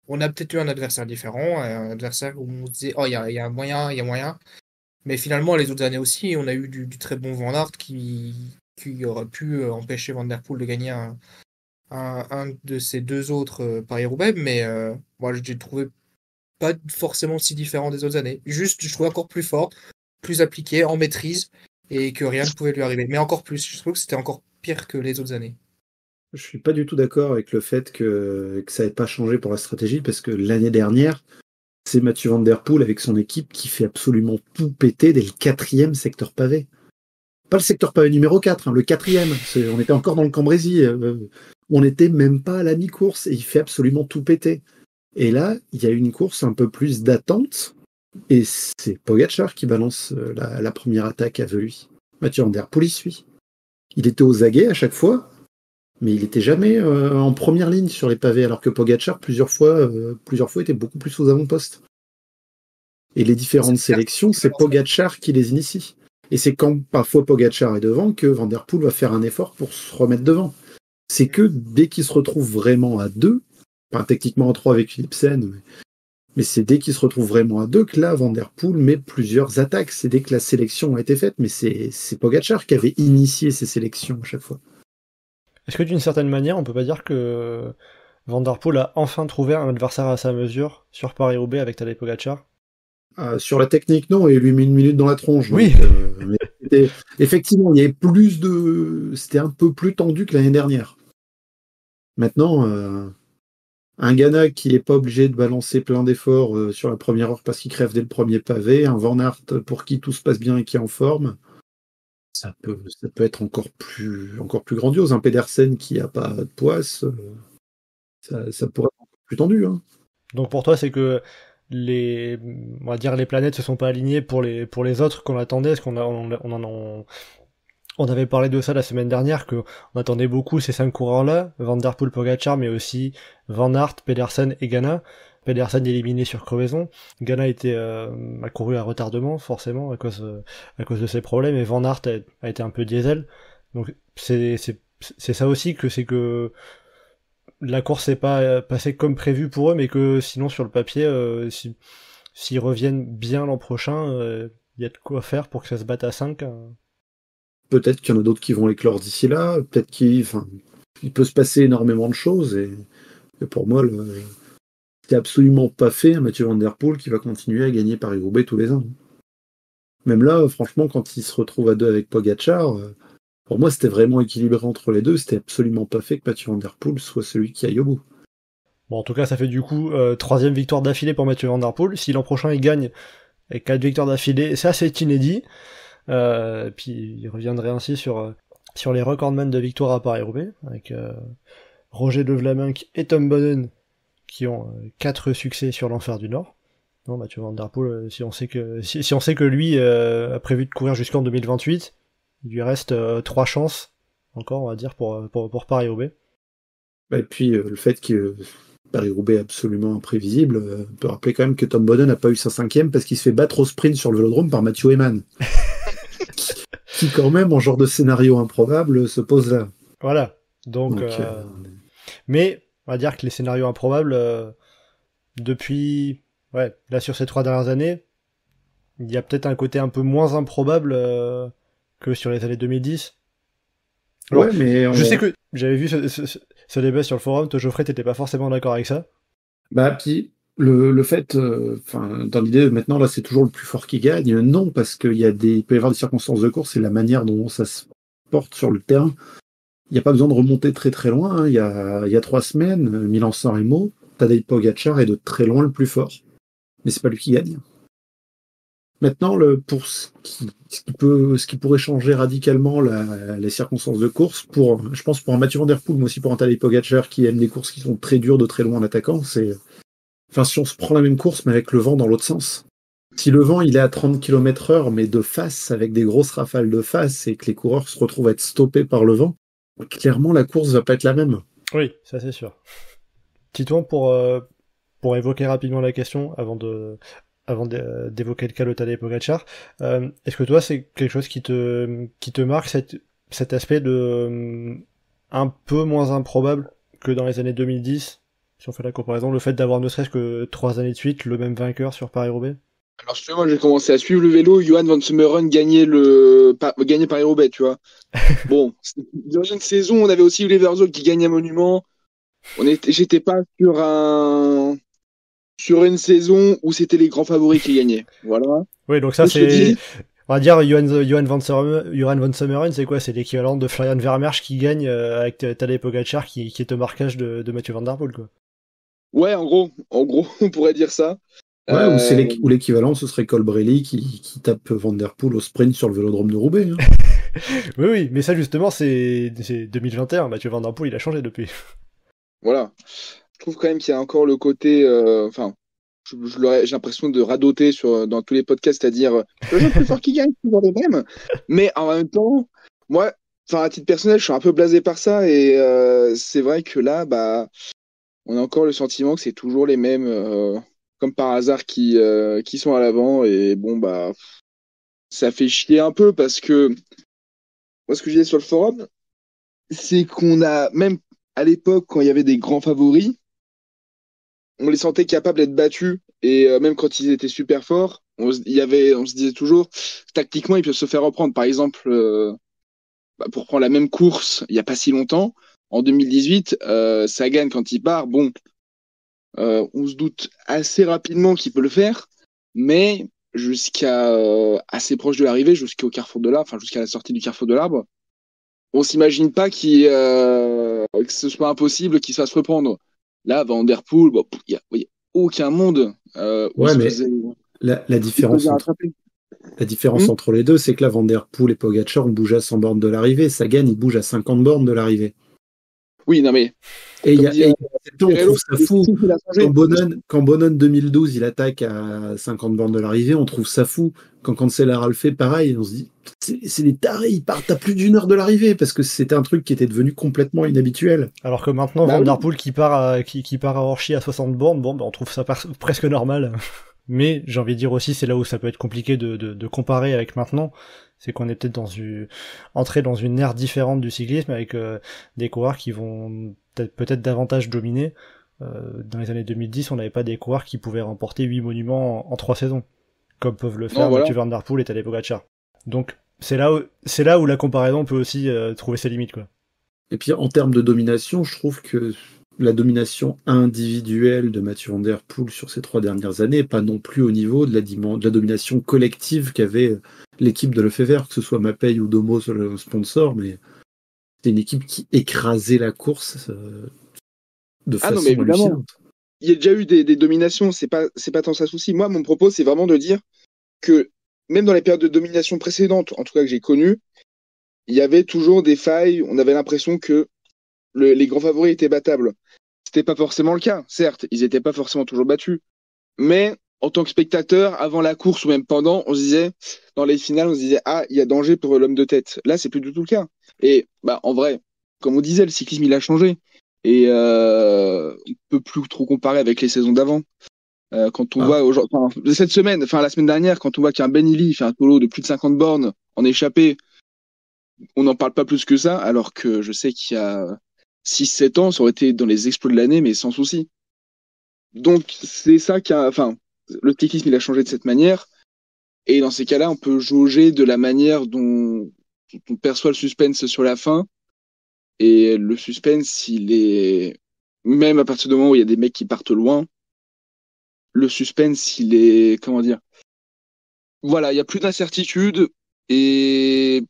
on a peut-être eu un adversaire différent, un adversaire où on se disait oh il y a moyen. Mais finalement les autres années aussi on a eu du très bon Van Aert qui aurait pu empêcher Van Der Poel de gagner un de ces 2 autres Paris-Roubaix, mais moi je l'ai trouvé pas forcément si différent des autres années. Juste, je trouvais encore plus fort, plus appliqué, en maîtrise, et que rien ne pouvait lui arriver. Mais encore plus, je trouve que c'était encore pire que les autres années. Je suis pas du tout d'accord avec le fait que ça n'ait pas changé pour la stratégie, parce que l'année dernière, c'est Mathieu Van Der Poel avec son équipe qui fait absolument tout péter dès le 4e secteur pavé. Pas le secteur pavé numéro 4, hein, le 4e. On était encore dans le Cambrésis. On n'était même pas à la mi-course et il fait absolument tout péter. Et là, il y a une course un peu plus d'attente et c'est Pogačar qui balance la première attaque à lui. Mathieu Van Der Poel y suit. Il était aux aguets à chaque fois, mais il était jamais en première ligne sur les pavés, alors que Pogačar plusieurs fois était beaucoup plus aux avant-postes. Et les différentes sélections, c'est Pogačar qui les initie. Et c'est quand parfois Pogačar est devant que Van Der Poel va faire un effort pour se remettre devant. C'est que dès qu'il se retrouve vraiment à 2, enfin techniquement à 3 avec Philipsen, mais c'est dès qu'il se retrouve vraiment à 2 que là, Van Der Poel met plusieurs attaques. C'est dès que la sélection a été faite, mais c'est Pogačar qui avait initié ces sélections à chaque fois. Est-ce que d'une certaine manière, on peut pas dire que Van Der Poel a enfin trouvé un adversaire à sa mesure sur Paris-Roubaix avec Tadej Pogačar? Sur la technique, non, il lui met 1 minute dans la tronche. Oui. Donc, mais effectivement, il y avait c'était un peu plus tendu que l'année dernière. Maintenant, un Ghana qui est pas obligé de balancer plein d'efforts sur la première heure parce qu'il crève dès le premier pavé, un Van Aert pour qui tout se passe bien et qui est en forme, ça peut être encore plus grandiose. Un Pedersen qui a pas de poisse, ça pourrait être encore plus tendu. Hein. Donc pour toi, c'est que on va dire les planètes se sont pas alignées pour les autres qu'on attendait, parce on avait parlé de ça la semaine dernière, qu'on attendait beaucoup ces 5 coureurs-là, Van Der Poel, Pogacar, mais aussi Van Aert, Pedersen et Ghana. Pedersen éliminé sur crevaison. Ghana a couru à retardement, forcément, à cause de ses problèmes, et Van Aert a été un peu diesel. Donc c'est ça aussi, c'est que la course n'est pas passée comme prévu pour eux, mais que sinon sur le papier, s'ils reviennent bien l'an prochain, y a de quoi faire pour que ça se batte à 5. Peut-être qu'il y en a d'autres qui vont éclore d'ici là, peut-être il peut se passer énormément de choses, et pour moi, c'est absolument pas fait un Mathieu Van Der Poel qui va continuer à gagner Paris-Roubaix tous les ans. Même là, franchement, quand il se retrouve à 2 avec Pogacar, pour moi, c'était vraiment équilibré entre les deux. C'était absolument pas fait que Mathieu Van Der Poel soit celui qui aille au bout. Bon, en tout cas, ça fait du coup 3e victoire d'affilée pour Mathieu Van Der Poel. Si l'an prochain il gagne avec 4 victoires d'affilée, ça c'est inédit. Puis il reviendrait ainsi sur les recordmen de victoires à Paris-Roubaix, avec Roger De Vlaeminck et Tom Bonnen qui ont 4 succès sur l'enfer du Nord. Non, Mathieu Van Der Poel, si on sait que lui a prévu de courir jusqu'en 2028, il lui reste 3 chances encore, on va dire, pour Paris-Roubaix. Et puis le fait que Paris-Roubaix est absolument imprévisible, on peut rappeler quand même que Tom Bonnen n'a pas eu sa 5e parce qu'il se fait battre au sprint sur le Vélodrome par Mathieu Eman. qui quand même, en genre de scénario improbable, se pose là. Voilà. Donc mais on va dire que les scénarios improbables, depuis, là sur ces 3 dernières années, il y a peut-être un côté un peu moins improbable que sur les années 2010. Alors, mais je sais que j'avais vu ce débat sur le forum, toi Geoffrey, t'étais pas forcément d'accord avec ça. Puis le fait, dans l'idée maintenant là, c'est toujours le plus fort qui gagne. Non, parce qu'il peut y avoir des circonstances de course et la manière dont ça se porte sur le terrain. Il n'y a pas besoin de remonter très très loin. Hein. Il y a 3 semaines, Milan-San Remo, Tadej Pogacar est de très loin le plus fort. Mais c'est pas lui qui gagne. Maintenant, pour ce qui pourrait changer radicalement les circonstances de course, je pense pour un Mathieu Van Der Poel, mais aussi pour un Tadej Pogacar qui aime des courses qui sont très dures de très loin en attaquant, si on se prend la même course mais avec le vent dans l'autre sens. Si le vent il est à 30 km/h mais de face, avec des grosses rafales de face, et que les coureurs se retrouvent à être stoppés par le vent, clairement la course va pas être la même. Oui, ça c'est sûr. Titouan, pour évoquer rapidement la question avant d'évoquer le cas de Tadej Pogacar, est-ce que toi c'est quelque chose qui te marque, cet aspect de un peu moins improbable que dans les années 2010, si on fait la comparaison, le fait d'avoir ne serait-ce que 3 années de suite le même vainqueur sur Paris-Roubaix? Alors, tu vois, moi, j'ai commencé à suivre le vélo. Johan Van Summeren gagnait Paris-Roubaix, tu vois. Bon, dans une saison, on avait aussi Leverzol qui gagnait un monument. J'étais pas sur une saison où c'était les grands favoris qui gagnaient. Voilà. Oui, donc ça, c'est, on va dire, Johan Van Summeren, c'est quoi? C'est l'équivalent de Florian Vermeersch qui gagne avec Tadej Pogacar qui est au marquage de Mathieu Van Der Poel, quoi. Ouais, en gros, on pourrait dire ça. Ouais, ou l'équivalent, ce serait Colbrelli qui tape Van Der Poel au sprint sur le Vélodrome de Roubaix. Hein. oui, mais ça justement, c'est 2021. Mathieu Van Der Poel, il a changé depuis. Voilà. Je trouve quand même qu'il y a encore le côté... j'ai l'impression de radoter dans tous les podcasts, c'est-à-dire le plus fort qui gagne, toujours les mêmes. Mais en même temps, moi, à titre personnel, je suis un peu blasé par ça, et c'est vrai que là, on a encore le sentiment que c'est toujours les mêmes... comme par hasard, qui sont à l'avant. Et bon, ça fait chier un peu parce que moi, ce que je disais sur le forum, c'est qu'on a, même à l'époque, quand il y avait des grands favoris, on les sentait capables d'être battus. Et même quand ils étaient super forts, on se disait toujours, tactiquement, ils peuvent se faire reprendre. Par exemple, pour prendre la même course, il n'y a pas si longtemps, en 2018, Sagan, quand il part, bon, on se doute assez rapidement qu'il peut le faire, mais jusqu'à assez proche de l'arrivée, jusqu'au carrefour de l'arbre, jusqu'à la sortie du carrefour de l'arbre, on s'imagine pas que ce soit impossible qu'il se fasse reprendre. Là, Van Der Poel, bon, il y a aucun monde où Ouais, il se mais faisait, la il se différence faisait entre, rattraper. la différence Hum entre les deux, c'est que là, Van Der Poel et Pogacar, on bouge à 100 bornes de l'arrivée. Sagan, il bouge à 50 bornes de l'arrivée. Oui, non, mais Et il y comme a, dit et il y a 7 ans, on Pirello, trouve ça le fou. cyclisme, il a changé. Quand Bonon 2012, il attaque à 50 bornes de l'arrivée, on trouve ça fou. Quand Cancellara le fait, pareil, on se dit, c'est des tarés, ils partent à plus d'1 heure de l'arrivée, parce que c'était un truc qui était devenu complètement inhabituel. Alors que maintenant, Bah Van oui. Der Poel qui part à Orchi à 60 bornes, bon, on trouve ça presque normal. Mais j'ai envie de dire aussi, c'est là où ça peut être compliqué de comparer avec maintenant. C'est qu'on est peut-être entré dans une ère différente du cyclisme avec des coureurs qui vont peut-être davantage dominer. Dans les années 2010, on n'avait pas des coureurs qui pouvaient remporter 8 monuments en 3 saisons, comme peuvent le faire voilà. Mathieu Van Der Poel et Tadej Pogacar. Donc c'est là où la comparaison peut aussi trouver ses limites, quoi. Et puis en termes de domination, je trouve que la domination individuelle de Mathieu Van Der Poel sur ces 3 dernières années n'est pas non plus au niveau de la domination collective qu'avait l'équipe de Lefebvre, que ce soit Mapei ou Domo sur le sponsor, mais c'est une équipe qui écrasait la course de Ah non, mais façon évidemment. hallucinante. Il y a déjà eu des dominations, c'est pas tant ça souci. Moi, mon propos, c'est vraiment de dire que même dans les périodes de domination précédentes, en tout cas que j'ai connues, il y avait toujours des failles. On avait l'impression que les grands favoris étaient battables. C'était pas forcément le cas, certes, ils étaient pas forcément toujours battus. Mais en tant que spectateur, avant la course ou même pendant, on se disait, dans les finales, on se disait, ah, il y a danger pour l'homme de tête. Là, c'est plus du tout le cas. Et bah, en vrai, comme on disait, le cyclisme, il a changé. Et on peut plus trop comparer avec les saisons d'avant. Quand on voit cette semaine, enfin la semaine dernière, quand on voit qu'un Ben Illy fait un solo de plus de 50 bornes en échappée, on n'en parle pas plus que ça, alors que je sais qu'il y a 6-7 ans, ça aurait été dans les exploits de l'année, mais sans souci. Donc c'est ça enfin, le cyclisme il a changé de cette manière, et dans ces cas-là, on peut jauger de la manière dont on perçoit le suspense sur la fin, et le suspense, il est, même à partir du moment où il y a des mecs qui partent loin, le suspense, il est, comment dire, voilà, il y a plus d'incertitude, et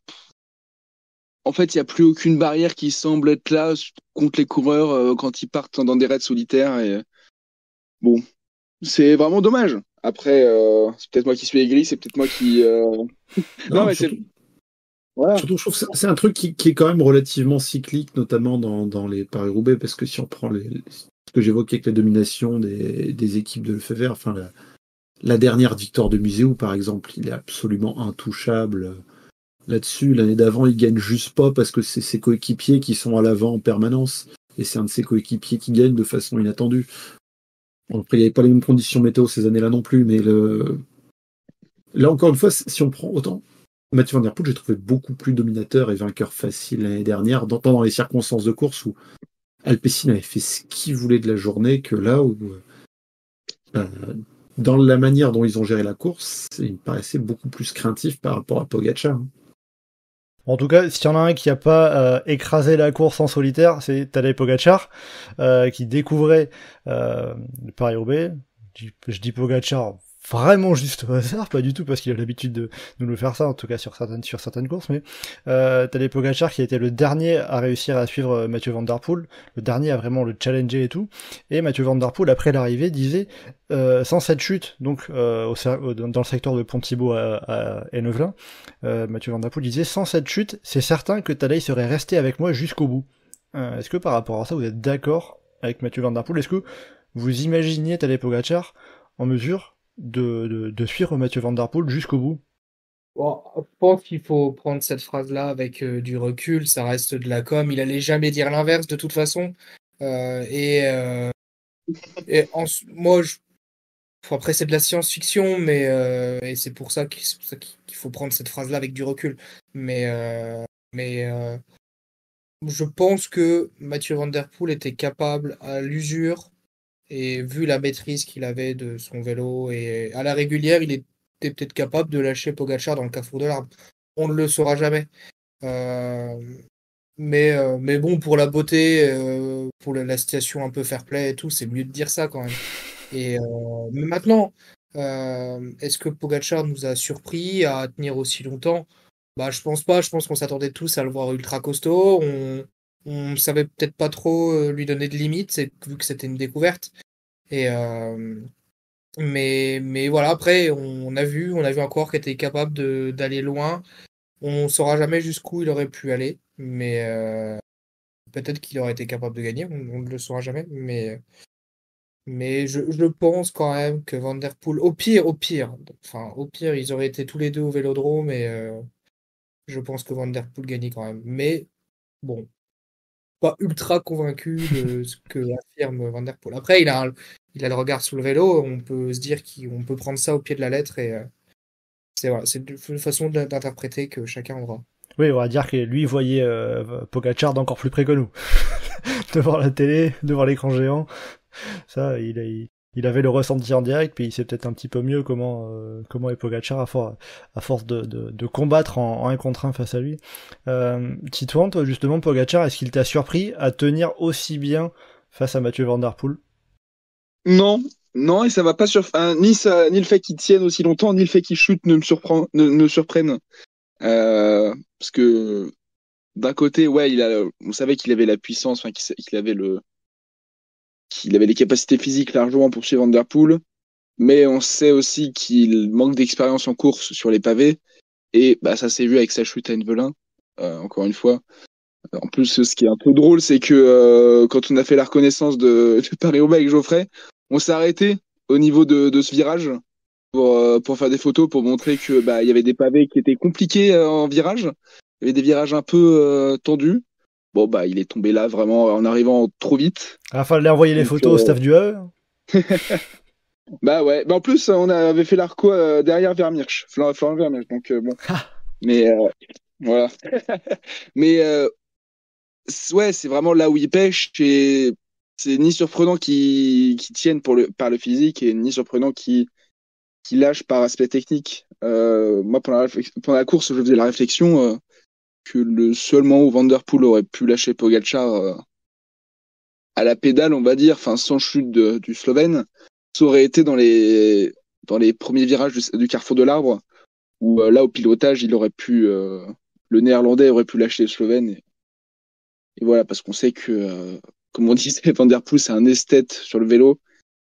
en fait, il n'y a plus aucune barrière qui semble être là contre les coureurs quand ils partent dans des raids solitaires, et bon, c'est vraiment dommage. Après, c'est peut-être moi qui suis aigri, c'est peut-être moi qui. Non, Non, mais c'est. Voilà. surtout, je trouve que c'est un truc qui est quand même relativement cyclique, notamment dans les Paris-Roubaix, parce que si on prend ce que j'évoquais avec la domination des équipes de Lefebvre, enfin la dernière victoire de Muséo, par exemple, il est absolument intouchable là-dessus. L'année d'avant, il gagne juste pas parce que c'est ses coéquipiers qui sont à l'avant en permanence. Et c'est un de ses coéquipiers qui gagne de façon inattendue. Bon, après, il n'y avait pas les mêmes conditions météo ces années-là non plus, mais là, encore une fois, si on prend autant, Mathieu Van Der Poel, j'ai trouvé beaucoup plus dominateur et vainqueur facile l'année dernière, tant dans les circonstances de course où Alpecin avait fait ce qu'il voulait de la journée, que là où, euh, dans la manière dont ils ont géré la course, il me paraissait beaucoup plus craintif par rapport à Pogacar. En tout cas, s'il y en a un qui a pas écrasé la course en solitaire, c'est Tadej Pogacar, qui découvrait le Paris-Roubaix. Je dis Pogacar vraiment juste au hasard, pas du tout parce qu'il a l'habitude de nous le faire ça, en tout cas sur certaines courses, mais Tadej Pogacar qui a été le dernier à réussir à suivre Mathieu Van Der Poel, le dernier à vraiment le challenger et tout, et Mathieu Van Der Poel après l'arrivée disait sans cette chute, donc dans le secteur de Pont-Thibault à Hennevelin, Mathieu Van Der Poel disait sans cette chute, c'est certain que Tadej serait resté avec moi jusqu'au bout. Est-ce que par rapport à ça, vous êtes d'accord avec Mathieu Van Der Poel? Est-ce que vous imaginiez Tadej Pogacar en mesure de suivre Mathieu Van Der Poel jusqu'au bout? Bon, je pense qu'il faut prendre cette phrase-là avec du recul, ça reste de la com, il allait jamais dire l'inverse de toute façon. Euh, et euh, moi, après c'est de la science-fiction, mais et c'est pour ça qu'il faut prendre cette phrase-là avec du recul. Mais je pense que Mathieu Van Der Poel était capable à l'usure et vu la maîtrise qu'il avait de son vélo et à la régulière, il était peut-être capable de lâcher Pogacar dans le carrefour de l'arbre. On ne le saura jamais. Euh, mais bon, pour la beauté, pour la situation un peu fair-play et tout, c'est mieux de dire ça quand même. Mais maintenant, est-ce que Pogacar nous a surpris à tenir aussi longtemps? Bah, je pense pas. Je pense qu'on s'attendait tous à le voir ultra costaud. on savait peut-être pas trop lui donner de limites, vu que c'était une découverte. Et, mais voilà, après, on a vu un coureur qui était capable d'aller loin. On saura jamais jusqu'où il aurait pu aller, mais peut-être qu'il aurait été capable de gagner, on ne le saura jamais. Mais je pense quand même que Van Der Poel, au pire, ils auraient été tous les deux au Vélodrome et je pense que Van Der Poel gagnait quand même. Mais bon, pas ultra convaincu de ce que affirme Van Der Poel. Après, il a le regard sur le vélo, on peut se dire qu'on peut prendre ça au pied de la lettre et c'est une façon d'interpréter que chacun aura. Oui, on va dire que lui, il voyait Pogacar d'encore plus près que nous. Devant la télé, devant l'écran géant. Ça, il avait le ressenti en direct, puis il sait peut-être un petit peu mieux comment est Pogacar à force de combattre en 1 contre 1 face à lui. Titouan, toi, justement, Pogacar, est-ce qu'il t'a surpris à tenir aussi bien face à Mathieu Van Der Poel? Non, non, et ça va pas ni ça, ni le fait qu'il tienne aussi longtemps, ni le fait qu'il chute ne surprennent. Parce que d'un côté, ouais, on savait qu'il avait la puissance, enfin qu'il avait les capacités physiques largement pour suivre Van Der Poel, mais on sait aussi qu'il manque d'expérience en course sur les pavés, et bah ça s'est vu avec sa chute à Envelin, encore une fois. En plus, ce qui est un peu drôle, c'est que quand on a fait la reconnaissance de Paris-Roubaix avec Geoffrey, on s'est arrêté au niveau de ce virage pour faire des photos, pour montrer que bah il y avait des pavés qui étaient compliqués en virage. Il y avait des virages un peu tendus. Bon bah il est tombé là vraiment en arrivant trop vite. Ah, fallait envoyer les Donc, photos au staff du AE. bah ouais. Bah, en plus on avait fait l'arco derrière Vermirsch, Florent Vermirsch. Donc bon. Mais voilà. Mais ouais, c'est vraiment là où il pêche et c'est ni surprenant qu'il tienne par le physique et ni surprenant qu'il lâche par aspect technique. Moi, pendant la course, je faisais la réflexion que le seul moment où Van Der Poel aurait pu lâcher Pogacar à la pédale, on va dire, enfin sans chute du Slovène, ça aurait été dans les premiers virages du carrefour de l'Arbre, où là, au pilotage, le Néerlandais aurait pu lâcher le Slovène. Et voilà, parce qu'on sait que, comme on disait, Van Der Poel, c'est un esthète sur le vélo.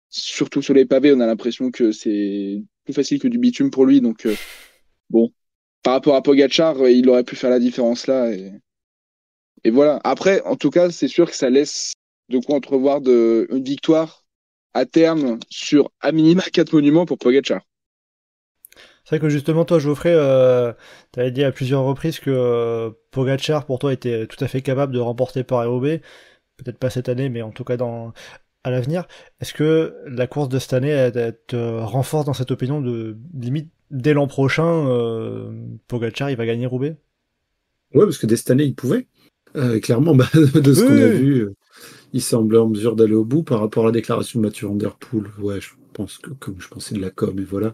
Surtout sur les pavés, on a l'impression que c'est plus facile que du bitume pour lui. Donc, bon, par rapport à Pogacar, il aurait pu faire la différence là. Et voilà. Après, en tout cas, c'est sûr que ça laisse de quoi entrevoir une victoire à terme sur à minima 4 monuments pour Pogacar. C'est vrai que justement, toi, Geoffrey, t'avais dit à plusieurs reprises que Pogacar, pour toi, était tout à fait capable de remporter Paris-Roubaix. Peut-être pas cette année, mais en tout cas à l'avenir. Est-ce que la course de cette année elle te renforce dans cette opinion de limite dès l'an prochain, Pogacar il va gagner Roubaix? Ouais, parce que dès cette année, il pouvait. Clairement, bah, de ce qu'on a Oui. vu, il semblait en mesure d'aller au bout par rapport à la déclaration de Mathieu Van Der Poel. Ouais, je pense que comme je pensais de la com, et voilà.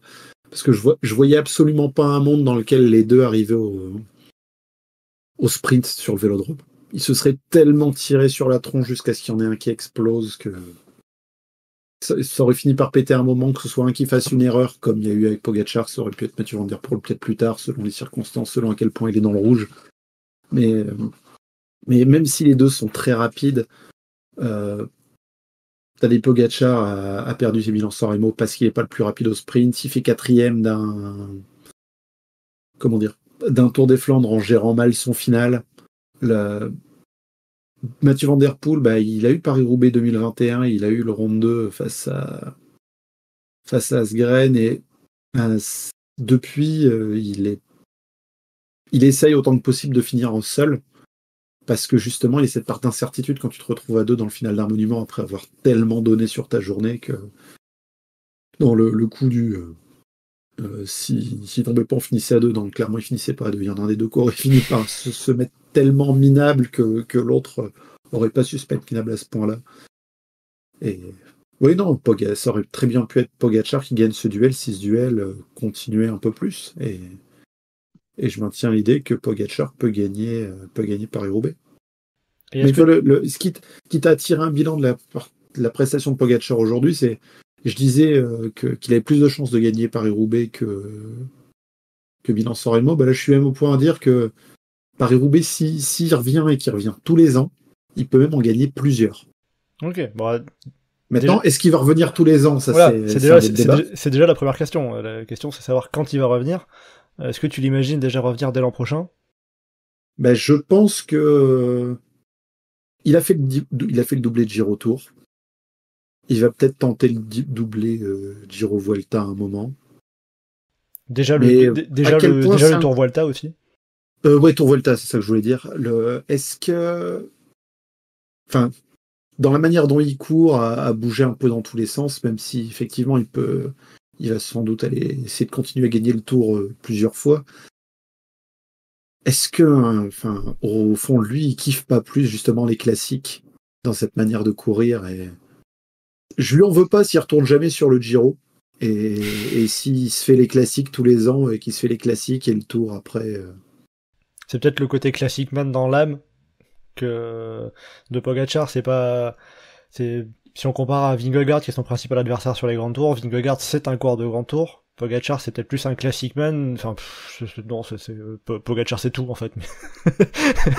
Parce que je voyais absolument pas un monde dans lequel les deux arrivaient au sprint sur le vélodrome. Ils se seraient tellement tirés sur la tronche jusqu'à ce qu'il y en ait un qui explose que ça aurait fini par péter un moment, que ce soit un qui fasse une erreur, comme il y a eu avec Pogacar, ça aurait pu être Mathieu Van Der Poel peut-être plus tard, selon les circonstances, selon à quel point il est dans le rouge. Mais même si les deux sont très rapides, Tadej Pogacar a perdu ses Milan-San Remo parce qu'il n'est pas le plus rapide au sprint. Il fait 4e d'un Tour des Flandres en gérant mal son final. Mathieu Van Der Poel, bah, il a eu Paris-Roubaix 2021, il a eu le Ronde 2 face à Asgreen et depuis, il essaye autant que possible de finir en seul parce que justement, il y a cette part d'incertitude quand tu te retrouves à deux dans le final d'un monument après avoir tellement donné sur ta journée que dans le coup si tombait pas, on finissait à deux. Donc clairement, il finissait pas à deux. Il y en a un des deux qui aurait fini par se mettre tellement minable que l'autre aurait pas su se mettre minable à ce point-là. Et oui, non, ça aurait très bien pu être Pogacar qui gagne ce duel, si ce duel continuait un peu plus. Et je maintiens l'idée que Pogacar peut gagner Paris-Roubaix. Mais toi, ce qui t'a attiré un bilan de la prestation de Pogacar aujourd'hui, c'est, je disais qu'il avait plus de chances de gagner Paris-Roubaix que Milan-San Remo. Bah là, je suis même au point à dire que Paris-Roubaix, s'il revient et qu'il revient tous les ans, il peut même en gagner plusieurs. Ok, bon, Maintenant, est-ce qu'il va revenir tous les ans? Ça, voilà, c'est déjà la première question. La question, c'est savoir quand il va revenir. Est-ce que tu l'imagines déjà revenir dès l'an prochain? Ben, je pense que il a fait le doublé de Giro Tour. Il va peut-être tenter le doublé Giro Vuelta à un moment. Déjà Mais le Tour Vuelta aussi. Ouais, Tour Vuelta, c'est ça que je voulais dire. Enfin, dans la manière dont il court, à bouger un peu dans tous les sens, même si effectivement il va sans doute aller essayer de continuer à gagner le Tour plusieurs fois. Est-ce que, enfin, au fond, lui, il kiffe pas plus justement les classiques dans cette manière de courir et je lui en veux pas s'il retourne jamais sur le Giro et s'il se fait les classiques tous les ans et qu'il se fait les classiques et le Tour après. C'est peut-être le côté classique man dans l'âme que de Pogačar, si on compare à Vingegaard qui est son principal adversaire sur les grands tours, Vingegaard c'est un coureur de grand tour. Pogačar c'est peut-être plus un classic man, enfin non, Pogačar c'est tout en fait.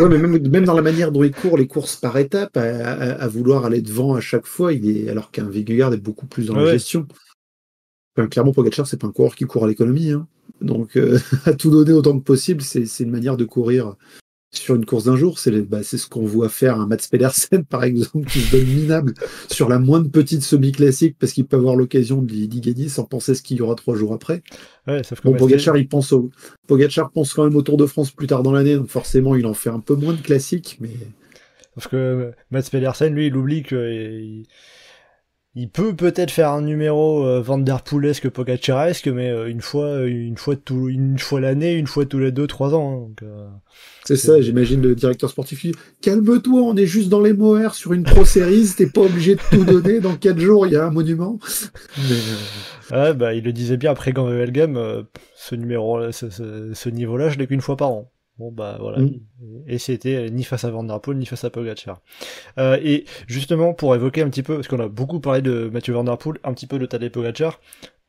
Ouais, mais même dans la manière dont il court les courses par étapes, à vouloir aller devant à chaque fois, alors qu'un Vingegaard est beaucoup plus dans la gestion. Enfin, clairement, Pogačar c'est pas un coureur qui court à l'économie, hein. Donc à tout donner autant que possible, c'est une manière de courir sur une course d'un jour. C'est ce qu'on voit faire un Mats Pedersen par exemple, qui se donne minable sur la moindre petite semi-classique parce qu'il peut avoir l'occasion d'y gagner sans penser ce qu'il y aura 3 jours après. Ouais, sauf que Pogačar pense quand même au Tour de France plus tard dans l'année, donc forcément il en fait un peu moins de classiques, mais parce que Mats Pedersen lui il oublie que il peut peut-être faire un numéro Van Der Poelesque Pogačaresque, mais une fois l'année, une fois tous les 2-3 ans. Hein, donc, c'est ça, j'imagine le directeur sportif dit « Calme-toi, on est juste dans les Moher sur une Pro Series, t'es pas obligé de tout donner, dans 4 jours il y a un monument. » Ouais, bah il le disait bien après Grand Game, ce niveau-là, je l'ai qu'une fois par an. Bon bah voilà, et c'était ni face à Van Der Poel ni face à Pogačar. Et justement pour évoquer un petit peu, parce qu'on a beaucoup parlé de Mathieu Van Der Poel, un petit peu de Tadej Pogačar,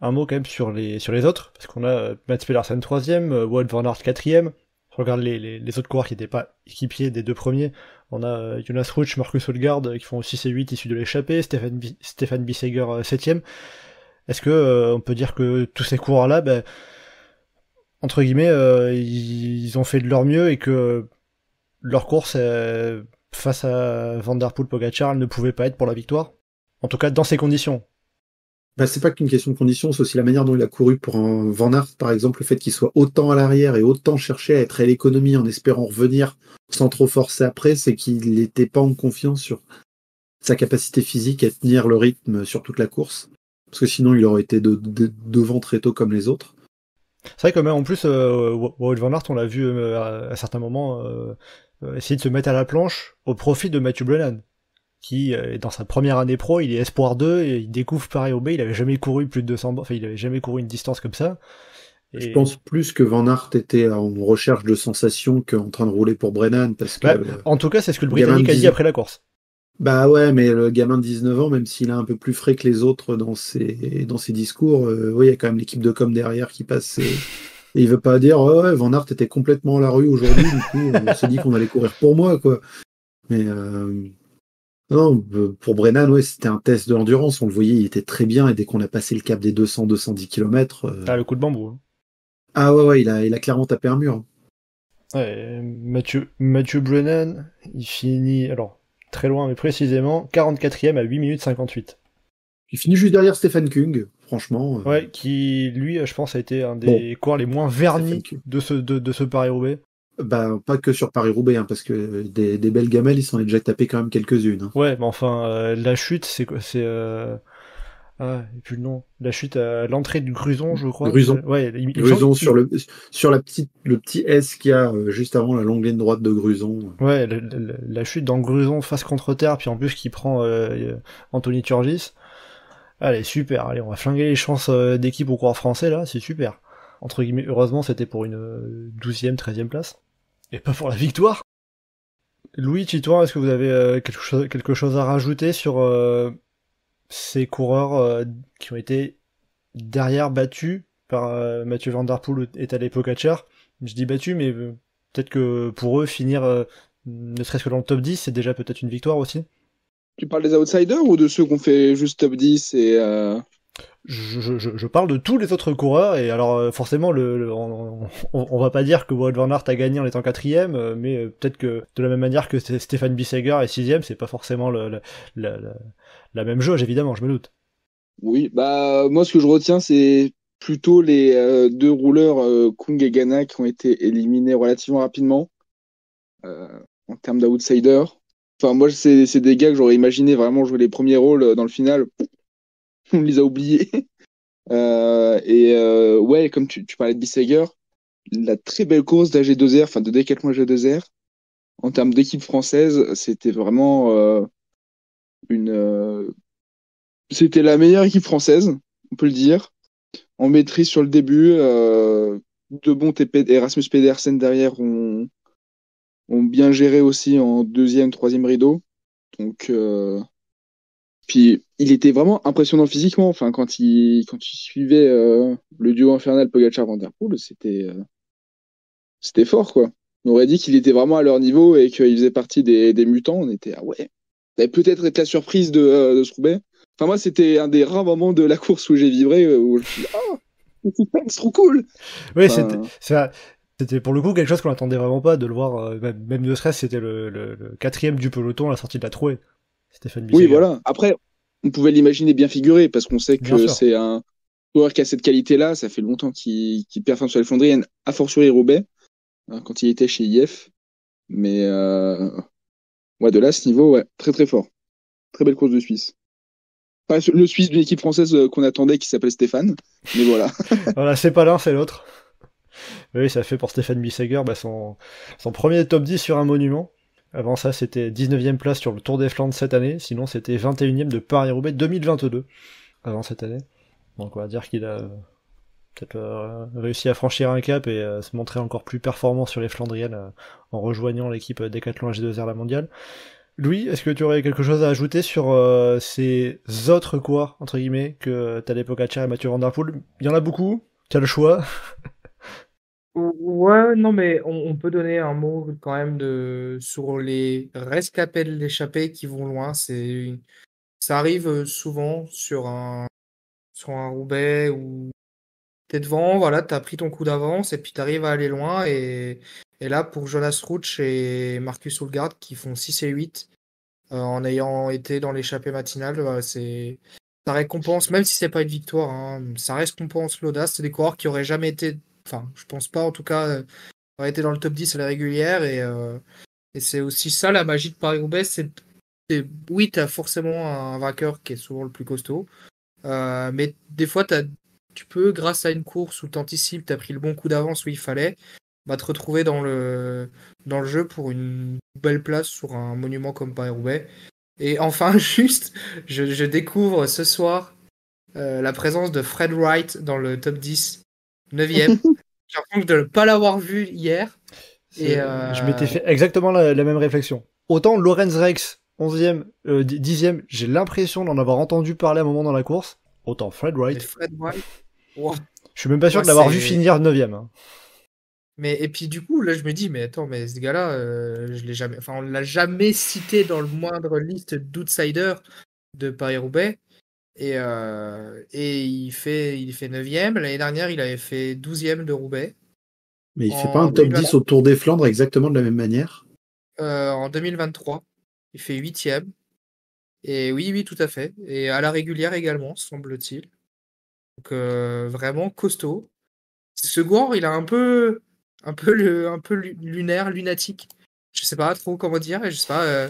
un mot quand même sur les autres, parce qu'on a Mats Pedersen 3ème, Wout van Aert 4ème. Si on regarde les autres coureurs qui n'étaient pas équipiers des deux premiers, on a Jonas Ruch, Marcus Højgaard qui font 6 et 8 issus de l'échappée, Stefan Bissegger 7ème. Est-ce que on peut dire que tous ces coureurs-là, entre guillemets, ils ont fait de leur mieux et que leur course face à Van Der Poel, Pogačar, ne pouvait pas être pour la victoire? En tout cas, dans ces conditions. C'est pas qu'une question de conditions, c'est aussi la manière dont il a couru pour un Van Aert, par exemple, le fait qu'il soit autant à l'arrière et autant chercher à être à l'économie en espérant revenir sans trop forcer après, c'est qu'il n'était pas en confiance sur sa capacité physique à tenir le rythme sur toute la course. Parce que sinon, il aurait été devant très tôt comme les autres. C'est vrai que même en plus, Wout van Aert, on l'a vu à certains moments essayer de se mettre à la planche au profit de Mathieu Brennan, qui dans sa première année pro, il est espoir 2 et il découvre Paris-Roubaix, il avait jamais couru plus de 200 bornes, enfin il avait jamais couru une distance comme ça. Et... Je pense plus que Van Aert était en recherche de sensations qu'en train de rouler pour Brennan, parce que... en tout cas, c'est ce que le Britannique a dit après la course. Bah ouais, mais le gamin de 19 ans, même s'il est un peu plus frais que les autres dans ses discours, il y a quand même l'équipe de com derrière qui passe et il veut pas dire oh, ouais, Van Aert était complètement à la rue aujourd'hui, du coup on s'est dit qu'on allait courir pour moi, quoi. Mais non, pour Brennan, ouais, c'était un test de l'endurance, on le voyait, il était très bien et dès qu'on a passé le cap des 200-210 km... le coup de bambou. Hein. Ah ouais, il a clairement tapé un mur. Ouais, Mathieu Brennan, il finit... Alors, très loin, mais précisément, 44ème à 8 minutes 58. Il finit juste derrière Stefan Kung, franchement. Ouais, qui, lui, je pense, a été un des coureurs les moins vernis de ce Paris-Roubaix. Pas que sur Paris-Roubaix, hein, parce que des belles gamelles, il s'en est déjà tapé quand même quelques-unes. Hein. Ouais, mais enfin, la chute, c'est quoi? Ah, et puis le nom. La chute à l'entrée du Gruson, je crois. Gruson. Ouais, Gruson sur le petit S qu'il y a juste avant la longue ligne droite de Gruson. Ouais, la chute dans Gruson face contre terre, puis en plus qui prend Anthony Turgis. Allez, super. Allez, on va flinguer les chances d'équipe au coureur français, là. C'est super. Entre guillemets, heureusement, c'était pour une 12e, 13e place. Et pas pour la victoire. Louis, Titouan, est-ce que vous avez quelque chose à rajouter sur ces coureurs qui ont été derrière battus par Mathieu Van Der Poel et Tadej Pogačar? Je dis battus, mais peut-être que pour eux, finir ne serait-ce que dans le top 10, c'est déjà peut-être une victoire aussi. Tu parles des outsiders ou de ceux qu'on fait juste top 10 et Je parle de tous les autres coureurs, et alors forcément on va pas dire que Wout van Aert a gagné en étant 4ème, mais peut-être que de la même manière que Stéphane Bissegger est 6ème, c'est pas forcément la même jauge, évidemment, je me doute. Oui, bah moi ce que je retiens c'est plutôt les deux rouleurs Kung et Ghana qui ont été éliminés relativement rapidement en termes d'outsider. Enfin moi c'est des gars que j'aurais imaginé vraiment jouer les premiers rôles dans le final. On les a oubliés. Ouais, comme tu parlais de Bissegger, la très belle course d'AG2R, enfin de Decathlon AG2R, en termes d'équipe française, c'était vraiment une c'était la meilleure équipe française, on peut le dire. En maîtrise sur le début, De Bont et Erasmus Pedersen derrière ont bien géré aussi en deuxième, troisième rideau. Donc, puis il était vraiment impressionnant physiquement. Enfin, quand il suivait le duo infernal Pogacar-Van Der Poel, c'était fort, quoi. On aurait dit qu'il était vraiment à leur niveau et qu'il faisait partie des mutants. On était, ah ouais, ça allait peut-être être la surprise de ce Roubaix. Enfin, moi, c'était un des rares moments de la course où j'ai vibré, où je me suis dit, ah, c'est trop cool! Oui, Enfin, c'était pour le coup quelque chose qu'on attendait vraiment pas de le voir, même ne serait-ce c'était le 4ème du peloton à la sortie de la trouée. Stéphane Bissegger. oui, voilà. Après, on pouvait l'imaginer bien figuré parce qu'on sait Bien que sûr. c'est un coureur qui a cette qualité-là. Ça fait longtemps qu'il performe sur les Flandriennes, a fortiori Roubaix, hein, quand il était chez IF. Mais ouais, de là, à ce niveau, ouais, très très fort. Très belle course de Suisse. Pas le Suisse d'une équipe française qu'on attendait qui s'appelle Stéphane, mais voilà. Voilà, c'est pas l'un, c'est l'autre. Oui, ça fait pour Stéphane Bissegger son premier top 10 sur un monument. Avant ça, c'était 19ème place sur le Tour des Flandres cette année, sinon c'était 21ème de Paris-Roubaix 2022, avant cette année. Donc on va dire qu'il a peut-être réussi à franchir un cap et se montrer encore plus performant sur les Flandriennes en rejoignant l'équipe Decathlon G2R La Mondiale. Louis, est-ce que tu aurais quelque chose à ajouter sur ces autres coureurs, entre guillemets, que Tadej Pogacar et Mathieu Van Der Poel? Il y en a beaucoup, tu as le choix. Ouais, non, mais on peut donner un mot quand même sur les rescapés de l'échappée qui vont loin. Ça arrive souvent sur un Roubaix où t'es devant, voilà, t'as pris ton coup d'avance et puis t'arrives à aller loin. Et là, pour Jonas Ruch et Marcus Hulgaard qui font 6 et 8, en ayant été dans l'échappée matinale, ça récompense, même si c'est pas une victoire, hein, ça récompense l'audace. C'est des coureurs qui auraient jamais été, enfin, je pense pas en tout cas, auraient été dans le top 10 à la régulière. Et c'est aussi ça la magie de Paris-Roubaix. Oui, t'as forcément un vainqueur qui est souvent le plus costaud. Mais des fois, tu peux, grâce à une course où t'anticipes, t'as pris le bon coup d'avance où il fallait, te retrouver dans le jeu pour une belle place sur un monument comme Paris-Roubaix. Et enfin, juste, je découvre ce soir la présence de Fred Wright dans le top 10, 9ème. J'ai l'impression de ne pas l'avoir vu hier. Je m'étais fait exactement la même réflexion. Autant Lorenz Rex, 11ème, 10ème, j'ai l'impression d'en avoir entendu parler à un moment dans la course. Autant Fred Wright. Fred Wright, wow. Je suis même pas sûr de l'avoir vu finir 9ème. Hein. Et puis du coup, là, je me dis, mais attends, mais ce gars-là, on l'a jamais cité dans le moindre liste d'outsiders de Paris-Roubaix. Et il fait 9ème. L'année dernière, il avait fait 12ème de Roubaix. Mais il fait pas un top 10 au Tour des Flandres exactement de la même manière? En 2023, il fait 8ème. Et oui, tout à fait. Et à la régulière également, semble-t-il. Donc vraiment costaud. Ce Gore, il a un peu lunaire, lunatique. Je sais pas trop comment dire. Je sais pas.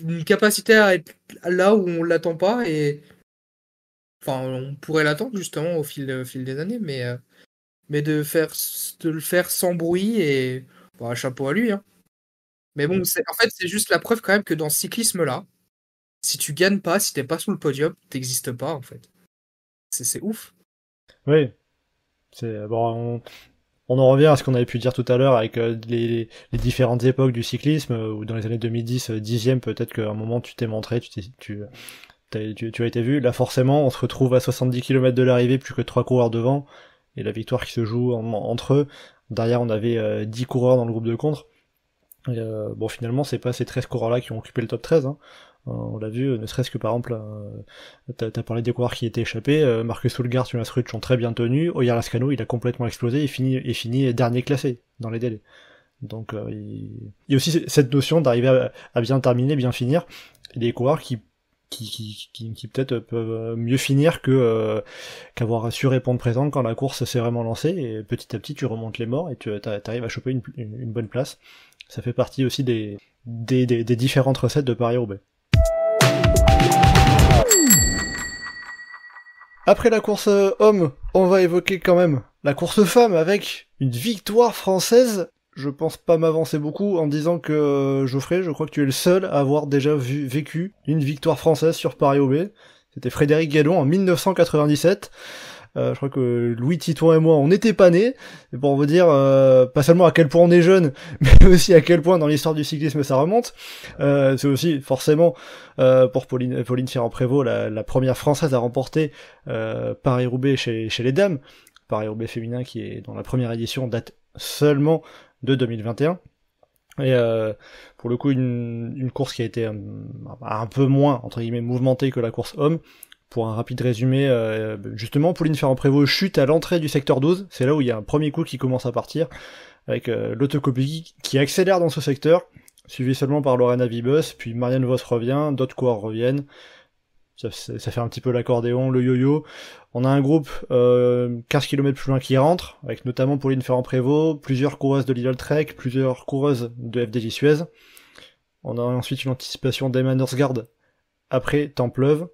Une capacité à être là où on l'attend pas. Et enfin, on pourrait l'attendre justement au fil des années. Mais de le faire sans bruit et chapeau à lui. Hein. Mais bon, en fait, c'est juste la preuve quand même que dans ce cyclisme-là, si tu gagnes pas, si t'es pas sur le podium, t'existes pas en fait. C'est ouf. Oui. C'est bon. On en revient à ce qu'on avait pu dire tout à l'heure avec les différentes époques du cyclisme, où dans les années 2010, 10ème, peut-être qu'à un moment tu t'es montré, tu as été vu. Là, forcément, on se retrouve à 70 km de l'arrivée, plus que 3 coureurs devant, et la victoire qui se joue entre eux. Derrière, on avait 10 coureurs dans le groupe de contre. Et, bon, finalement, c'est pas ces 13 coureurs-là qui ont occupé le top 13, hein. On l'a vu, ne serait-ce que par exemple, t'as parlé des coureurs qui étaient échappés, Marcus Ulgaard, Jonas Rutsch ont très bien tenu, Oyar Lascano, il a complètement explosé, il finit dernier classé dans les délais. Donc il y a aussi cette notion d'arriver à bien terminer, bien finir, et des coureurs qui peut-être peuvent mieux finir qu'avoir su répondre présent quand la course s'est vraiment lancée, et petit à petit tu remontes les morts et t'arrives à choper une bonne place. Ça fait partie aussi des différentes recettes de Paris-Roubaix. Après la course homme, on va évoquer quand même la course femme avec une victoire française. Je pense pas m'avancer beaucoup en disant que Geoffrey, je crois que tu es le seul à avoir déjà vécu une victoire française sur Paris-Roubaix. C'était Frédéric Gallon en 1997. Je crois que Louis Titon et moi, on n'était pas nés. Et pour vous dire, pas seulement à quel point on est jeune, mais aussi à quel point dans l'histoire du cyclisme ça remonte. C'est aussi forcément pour Pauline Ferrand-Prévot la première française à remporter Paris-Roubaix chez les dames. Paris-Roubaix féminin dont la première édition date seulement de 2021. Et pour le coup, une course qui a été un peu moins, entre guillemets, mouvementée que la course homme. Pour un rapide résumé, justement, Pauline Ferrand-Prévot chute à l'entrée du secteur 12, c'est là où il y a un premier coup qui commence à partir, avec Lotte Kopecky qui accélère dans ce secteur, suivi seulement par Lorena Wiebes, puis Marianne Vos revient, d'autres coureurs reviennent, ça fait un petit peu l'accordéon, le yo-yo. On a un groupe 15 km plus loin qui rentre, avec notamment Pauline Ferrand-Prévot, plusieurs coureuses de Lidl Trek, plusieurs coureuses de FDJ Suez. On a ensuite une anticipation d'Emma Norsgaard après Templeuve.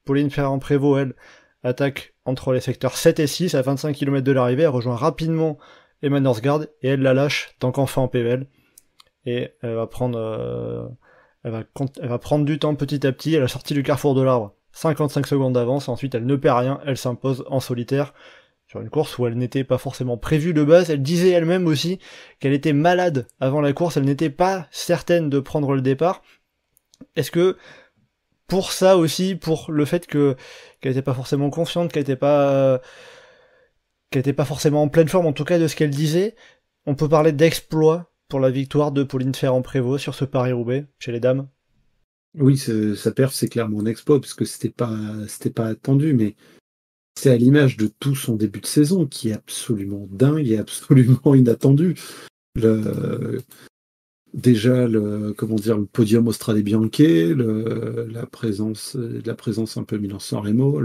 Pauline Ferrand-Prévot, elle, attaque entre les secteurs 7 et 6 à 25 km de l'arrivée, elle rejoint rapidement Emma Norsgaard et elle la lâche tant qu'enfant en PVL. Et elle va prendre du temps petit à petit à la sortie du carrefour de l'Arbre. 55 secondes d'avance, ensuite elle ne perd rien, elle s'impose en solitaire sur une course où elle n'était pas forcément prévue de base. Elle disait elle-même aussi qu'elle était malade avant la course, elle n'était pas certaine de prendre le départ. Est-ce que pour ça aussi, pour le fait qu'elle était pas forcément confiante, qu'elle était pas forcément en pleine forme, en tout cas de ce qu'elle disait, on peut parler d'exploit pour la victoire de Pauline Ferrand-Prévot sur ce Paris-Roubaix chez les dames? Oui, sa perf, c'est clairement un exploit, parce que c'était pas attendu, mais c'est à l'image de tout son début de saison, qui est absolument dingue et absolument inattendu. Déjà, le podium Strade Bianche, la présence un peu Milan-San Remo,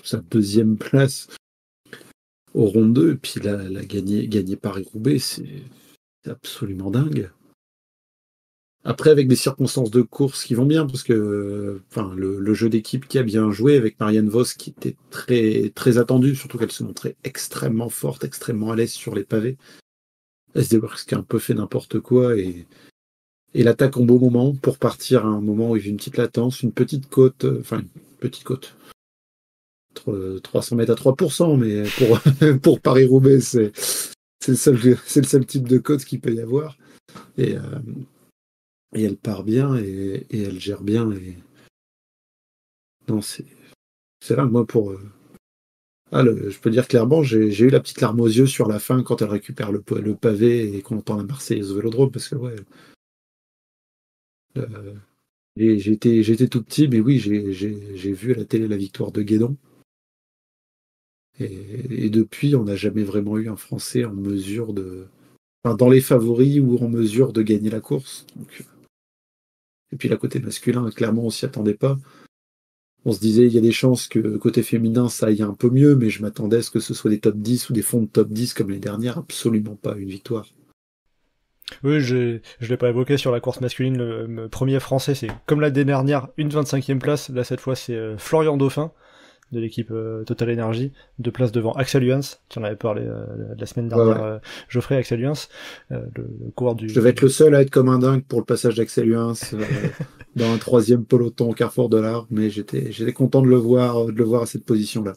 sa deuxième place au Rond 2, et puis la gagner Paris-Roubaix, c'est absolument dingue. Après, avec des circonstances de course qui vont bien, parce que le jeu d'équipe qui a bien joué, avec Marianne Vos qui était très, très attendue, surtout qu'elle se montrait extrêmement forte, extrêmement à l'aise sur les pavés. SD-Works qui a un peu fait n'importe quoi et l'attaque en beau moment pour partir à un moment où il y a une petite latence, une petite côte, entre 300 mètres à 3%, mais pour Paris-Roubaix, c'est le seul type de côte qu'il peut y avoir. Et elle part bien et elle gère bien. Et non, c'est là, moi, pour... je peux dire clairement, j'ai eu la petite larme aux yeux sur la fin quand elle récupère le pavé et qu'on entend la Marseillaise au Vélodrome, parce que j'étais tout petit, mais oui, j'ai vu à la télé la victoire de Guédon. Et depuis, on n'a jamais vraiment eu un Français en mesure dans les favoris ou en mesure de gagner la course. Donc, et puis, la côté masculin, clairement, on s'y attendait pas. On se disait, il y a des chances que côté féminin, ça aille un peu mieux, mais je m'attendais à ce que ce soit des top 10 ou des fonds de top 10 comme les dernières, absolument pas une victoire. Oui, je l'ai pas évoqué sur la course masculine, le premier français, c'est comme la dernière, une 25e place, là cette fois c'est Florian Dauphin, de l'équipe Total Energy, 2 places devant Axel Jans, tu en avais parlé la semaine dernière, Geoffrey, Axel Jans, le coureur du... Je devais être le seul à être comme un dingue pour le passage d'Axel Jans dans un 3e peloton au carrefour de l'Arbre, mais j'étais content de le voir à cette position-là.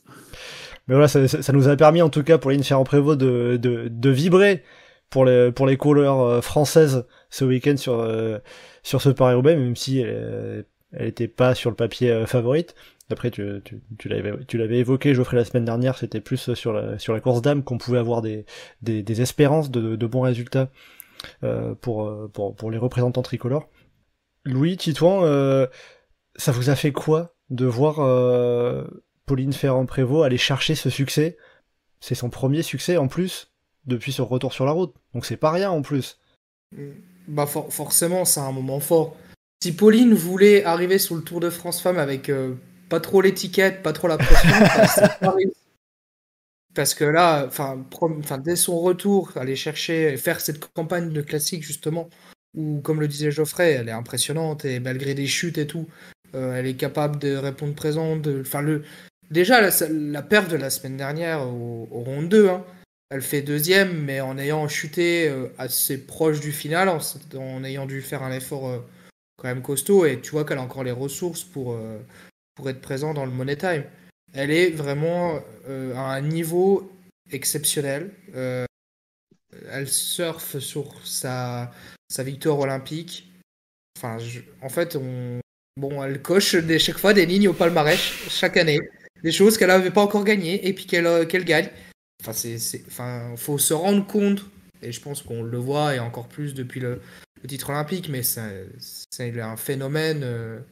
Mais voilà, ça nous a permis en tout cas pour Pauline Ferrand-Prévot de vibrer pour les couleurs françaises ce week-end sur ce Paris-Roubaix, même si elle était pas sur le papier favorite. Après, tu l'avais évoqué, Geoffrey, la semaine dernière, c'était plus sur la course d'âme qu'on pouvait avoir des espérances de bons résultats pour les représentants tricolores. Louis, Titouan, ça vous a fait quoi de voir Pauline Ferrand-Prévot aller chercher ce succès? C'est son premier succès en plus depuis son retour sur la route, donc c'est pas rien en plus. Bah forcément, c'est un moment fort. Si Pauline voulait arriver sur le Tour de France Femmes avec pas trop l'étiquette, pas trop la pression, c'est pas réussi. Parce que là, dès son retour, aller chercher, faire cette campagne de classique justement, où comme le disait Geoffrey, elle est impressionnante et malgré des chutes et tout, elle est capable de répondre présent. Déjà, la perf de la semaine dernière au round 2, hein, elle fait deuxième, mais en ayant chuté assez proche du final, en ayant dû faire un effort quand même costaud, et tu vois qu'elle a encore les ressources pour être présent dans le Money Time. Elle est vraiment à un niveau exceptionnel. Elle surfe sur sa victoire olympique. En fait, elle coche chaque fois des lignes au palmarès chaque année. Des choses qu'elle n'avait pas encore gagnées et puis qu'elle gagne. Faut se rendre compte, et je pense qu'on le voit, et encore plus depuis le titre olympique, mais c'est un phénomène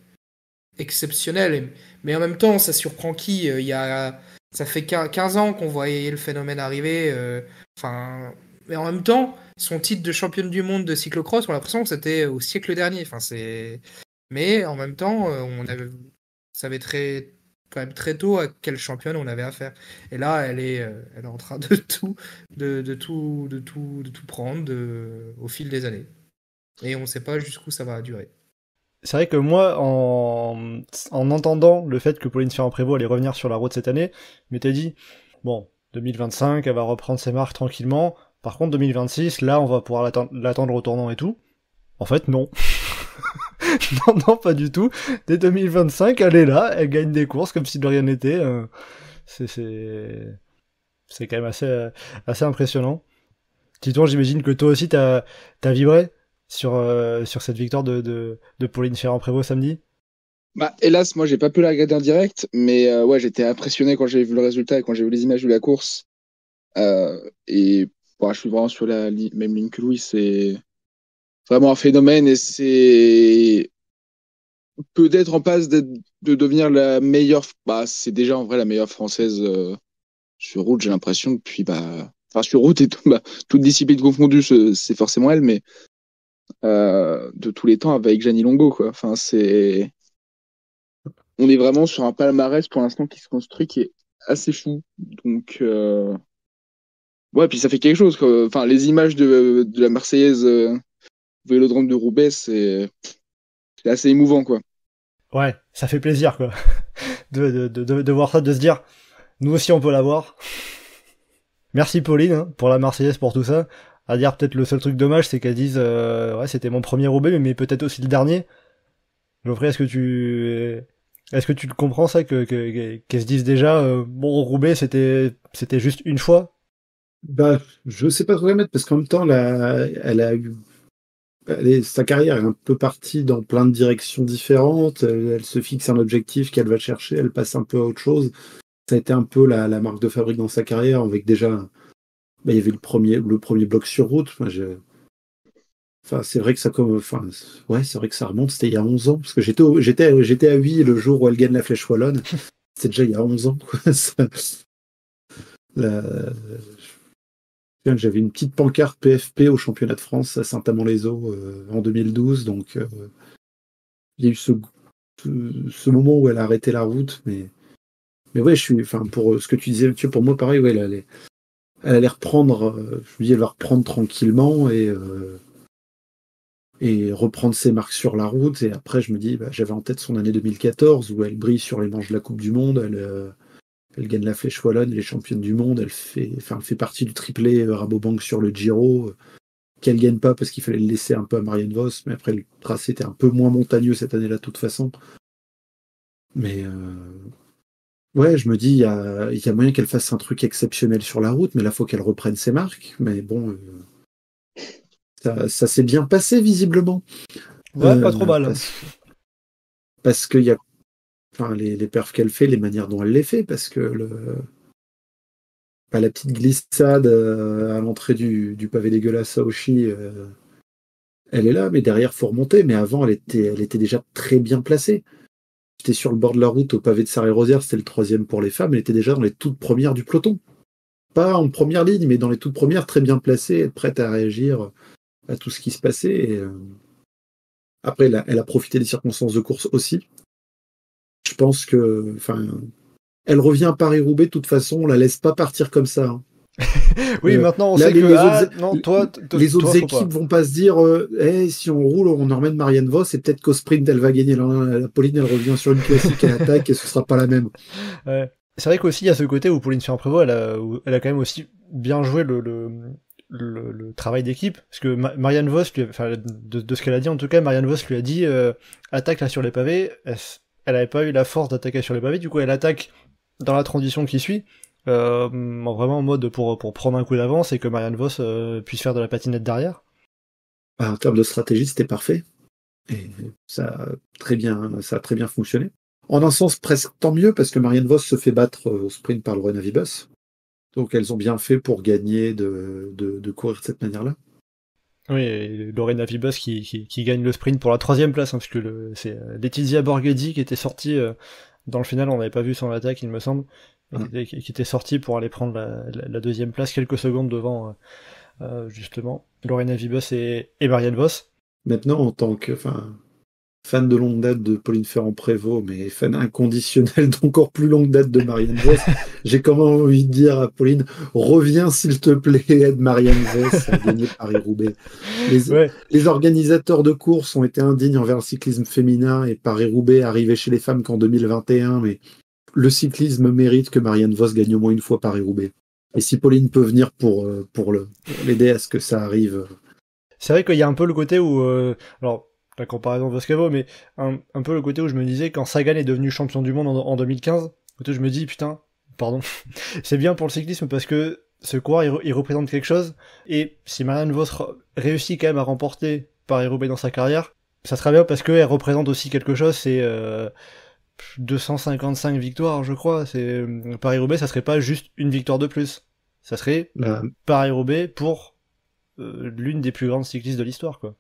exceptionnel. Mais en même temps, ça surprend qui ça fait 15 ans qu'on voyait le phénomène arriver. Mais en même temps, son titre de championne du monde de cyclocross, on a l'impression que c'était au siècle dernier. Mais en même temps, savait quand même très tôt à quelle championne on avait affaire. Et là, elle est en train de tout prendre au fil des années. Et on ne sait pas jusqu'où ça va durer. C'est vrai que moi, en entendant le fait que Pauline Ferrand-Prévot allait revenir sur la route cette année, je m'étais dit, bon, 2025, elle va reprendre ses marques tranquillement. Par contre, 2026, là, on va pouvoir l'attendre au tournant et tout. En fait, non. non, pas du tout. Dès 2025, elle est là, elle gagne des courses comme si de rien n'était. C'est quand même assez impressionnant. Titouan, j'imagine que toi aussi, t'as vibré sur cette victoire de Pauline Ferrand-Prévot samedi. Bah, hélas, moi, j'ai pas pu la regarder en direct, mais ouais, j'étais impressionné quand j'ai vu le résultat et quand j'ai vu les images de la course. Et je suis vraiment sur la même ligne que Louis. C'est vraiment un phénomène et c'est peut-être en passe de devenir la meilleure. Bah, c'est déjà en vrai la meilleure française sur route, j'ai l'impression. Depuis, sur route et toute discipline confondue, c'est forcément elle, mais de tous les temps avec Gianni Longo, quoi. On est vraiment sur un palmarès pour l'instant qui se construit, qui est assez fou. Donc, ouais, puis ça fait quelque chose, quoi. Enfin, les images de la Marseillaise Vélodrome de Roubaix, c'est assez émouvant, quoi. Ouais, ça fait plaisir, quoi. de voir ça, de se dire, nous aussi on peut l'avoir. Merci Pauline, hein, pour la Marseillaise, pour tout ça. À dire, peut-être le seul truc dommage, c'est qu'elle dise, ouais, c'était mon premier Roubaix, mais peut-être aussi le dernier. Geoffrey, est-ce que tu le comprends, ça, qu'elle se dise déjà, bon, Roubaix, c'était juste une fois? Bah, je sais pas trop la mettre, parce qu'en même temps, sa carrière est un peu partie dans plein de directions différentes. Elle se fixe un objectif qu'elle va chercher, elle passe un peu à autre chose. Ça a été un peu la marque de fabrique dans sa carrière, avec déjà, il y avait le premier bloc sur route. C'est vrai que c'est vrai que ça remonte, c'était il y a 11 ans, parce que j'étais à Huy le jour où elle gagne la Flèche Wallonne. C'est déjà il y a 11 ans, quoi. J'avais une petite pancarte PFP au championnat de France à Saint-Amand-les-Eaux en 2012, donc il y a eu ce moment où elle a arrêté la route, mais ouais, pour ce que tu disais, pour moi pareil, ouais, elle allait reprendre, je me dis, elle va reprendre tranquillement et reprendre ses marques sur la route. Et après, je me dis, j'avais en tête son année 2014 où elle brille sur les manches de la Coupe du Monde, elle gagne la Flèche Wallonne, elle est championne du monde, elle fait partie du triplé Rabobank sur le Giro, qu'elle gagne pas parce qu'il fallait le laisser un peu à Marianne Vos, mais après le tracé était un peu moins montagneux cette année-là de toute façon. Mais ouais, je me dis, il y a moyen qu'elle fasse un truc exceptionnel sur la route, mais là, faut qu'elle reprenne ses marques. Mais bon, ça s'est bien passé visiblement. Ouais, pas trop mal. Parce qu'il y a les perfs qu'elle fait, les manières dont elle les fait, parce que la petite glissade à l'entrée du pavé dégueulasse à Oshi, elle est là, mais derrière, faut remonter. Mais avant, elle était déjà très bien placée. J'étais sur le bord de la route au pavé de Sarre-et-Rosières, c'était le 3e pour les femmes. Elle était déjà dans les toutes premières du peloton. Pas en première ligne, mais dans les toutes premières, très bien placée, prête à réagir à tout ce qui se passait. Et, après, elle a profité des circonstances de course aussi. Je pense que, elle revient à Paris-Roubaix, de toute façon, on la laisse pas partir comme ça. Hein. Oui, maintenant on là, sait les, que les autres faut équipes pas. vont pas se dire si on roule, on emmène Marianne Vos et peut-être qu'au sprint elle va gagner. La Pauline elle revient sur une classique à l'attaque et ce sera pas la même. Ouais. C'est vrai qu'aussi il y a ce côté où Pauline Ferrand-Prévot elle a quand même aussi bien joué le travail d'équipe, parce que Marianne Vos de ce qu'elle a dit en tout cas, Marianne Vos lui a dit attaque là sur les pavés. Elle avait pas eu la force d'attaquer sur les pavés, du coup elle attaque dans la transition qui suit. Vraiment en mode pour prendre un coup d'avance et que Marianne Vos puisse faire de la patinette derrière. En termes de stratégie, c'était parfait. Et ça a très bien fonctionné. En un sens, presque tant mieux, parce que Marianne Vos se fait battre au sprint par Lorena Wiebes. Donc elles ont bien fait pour gagner de courir de cette manière-là. Oui, et Lorena Wiebes qui gagne le sprint pour la 3e place, hein, parce que c'est Letizia Borghedi qui était sortie dans le final, on n'avait pas vu son attaque, il me semble. Qui était sorti pour aller prendre la 2e place quelques secondes devant justement Lorena Wiebes et Marianne Vos. Maintenant, en tant que fan de longue date de Pauline Ferrand-Prévot, mais fan inconditionnel d'encore plus longue date de Marianne Vos, j'ai quand même envie de dire à Pauline, reviens s'il te plaît, aide Marianne Vos à gagner Paris-Roubaix. Les organisateurs de courses ont été indignes envers le cyclisme féminin et Paris-Roubaix arrivé chez les femmes qu'en 2021, mais le cyclisme mérite que Marianne Vos gagne au moins une fois Paris-Roubaix. Et si Pauline peut venir pour l'aider à ce que ça arrive. C'est vrai qu'il y a un peu le côté où, alors, la comparaison Voscavo, mais un peu le côté où je me disais, quand Sagan est devenu champion du monde en 2015, je me dis, putain, pardon, c'est bien pour le cyclisme parce que ce coureur, il représente quelque chose, et si Marianne Vos réussit quand même à remporter Paris-Roubaix dans sa carrière, ça sera bien parce qu'elle représente aussi quelque chose, c'est 255 victoires, je crois. C'est Paris-Roubaix, ça serait pas juste une victoire de plus. Ça serait Paris-Roubaix pour l'une des plus grandes cyclistes de l'histoire, quoi.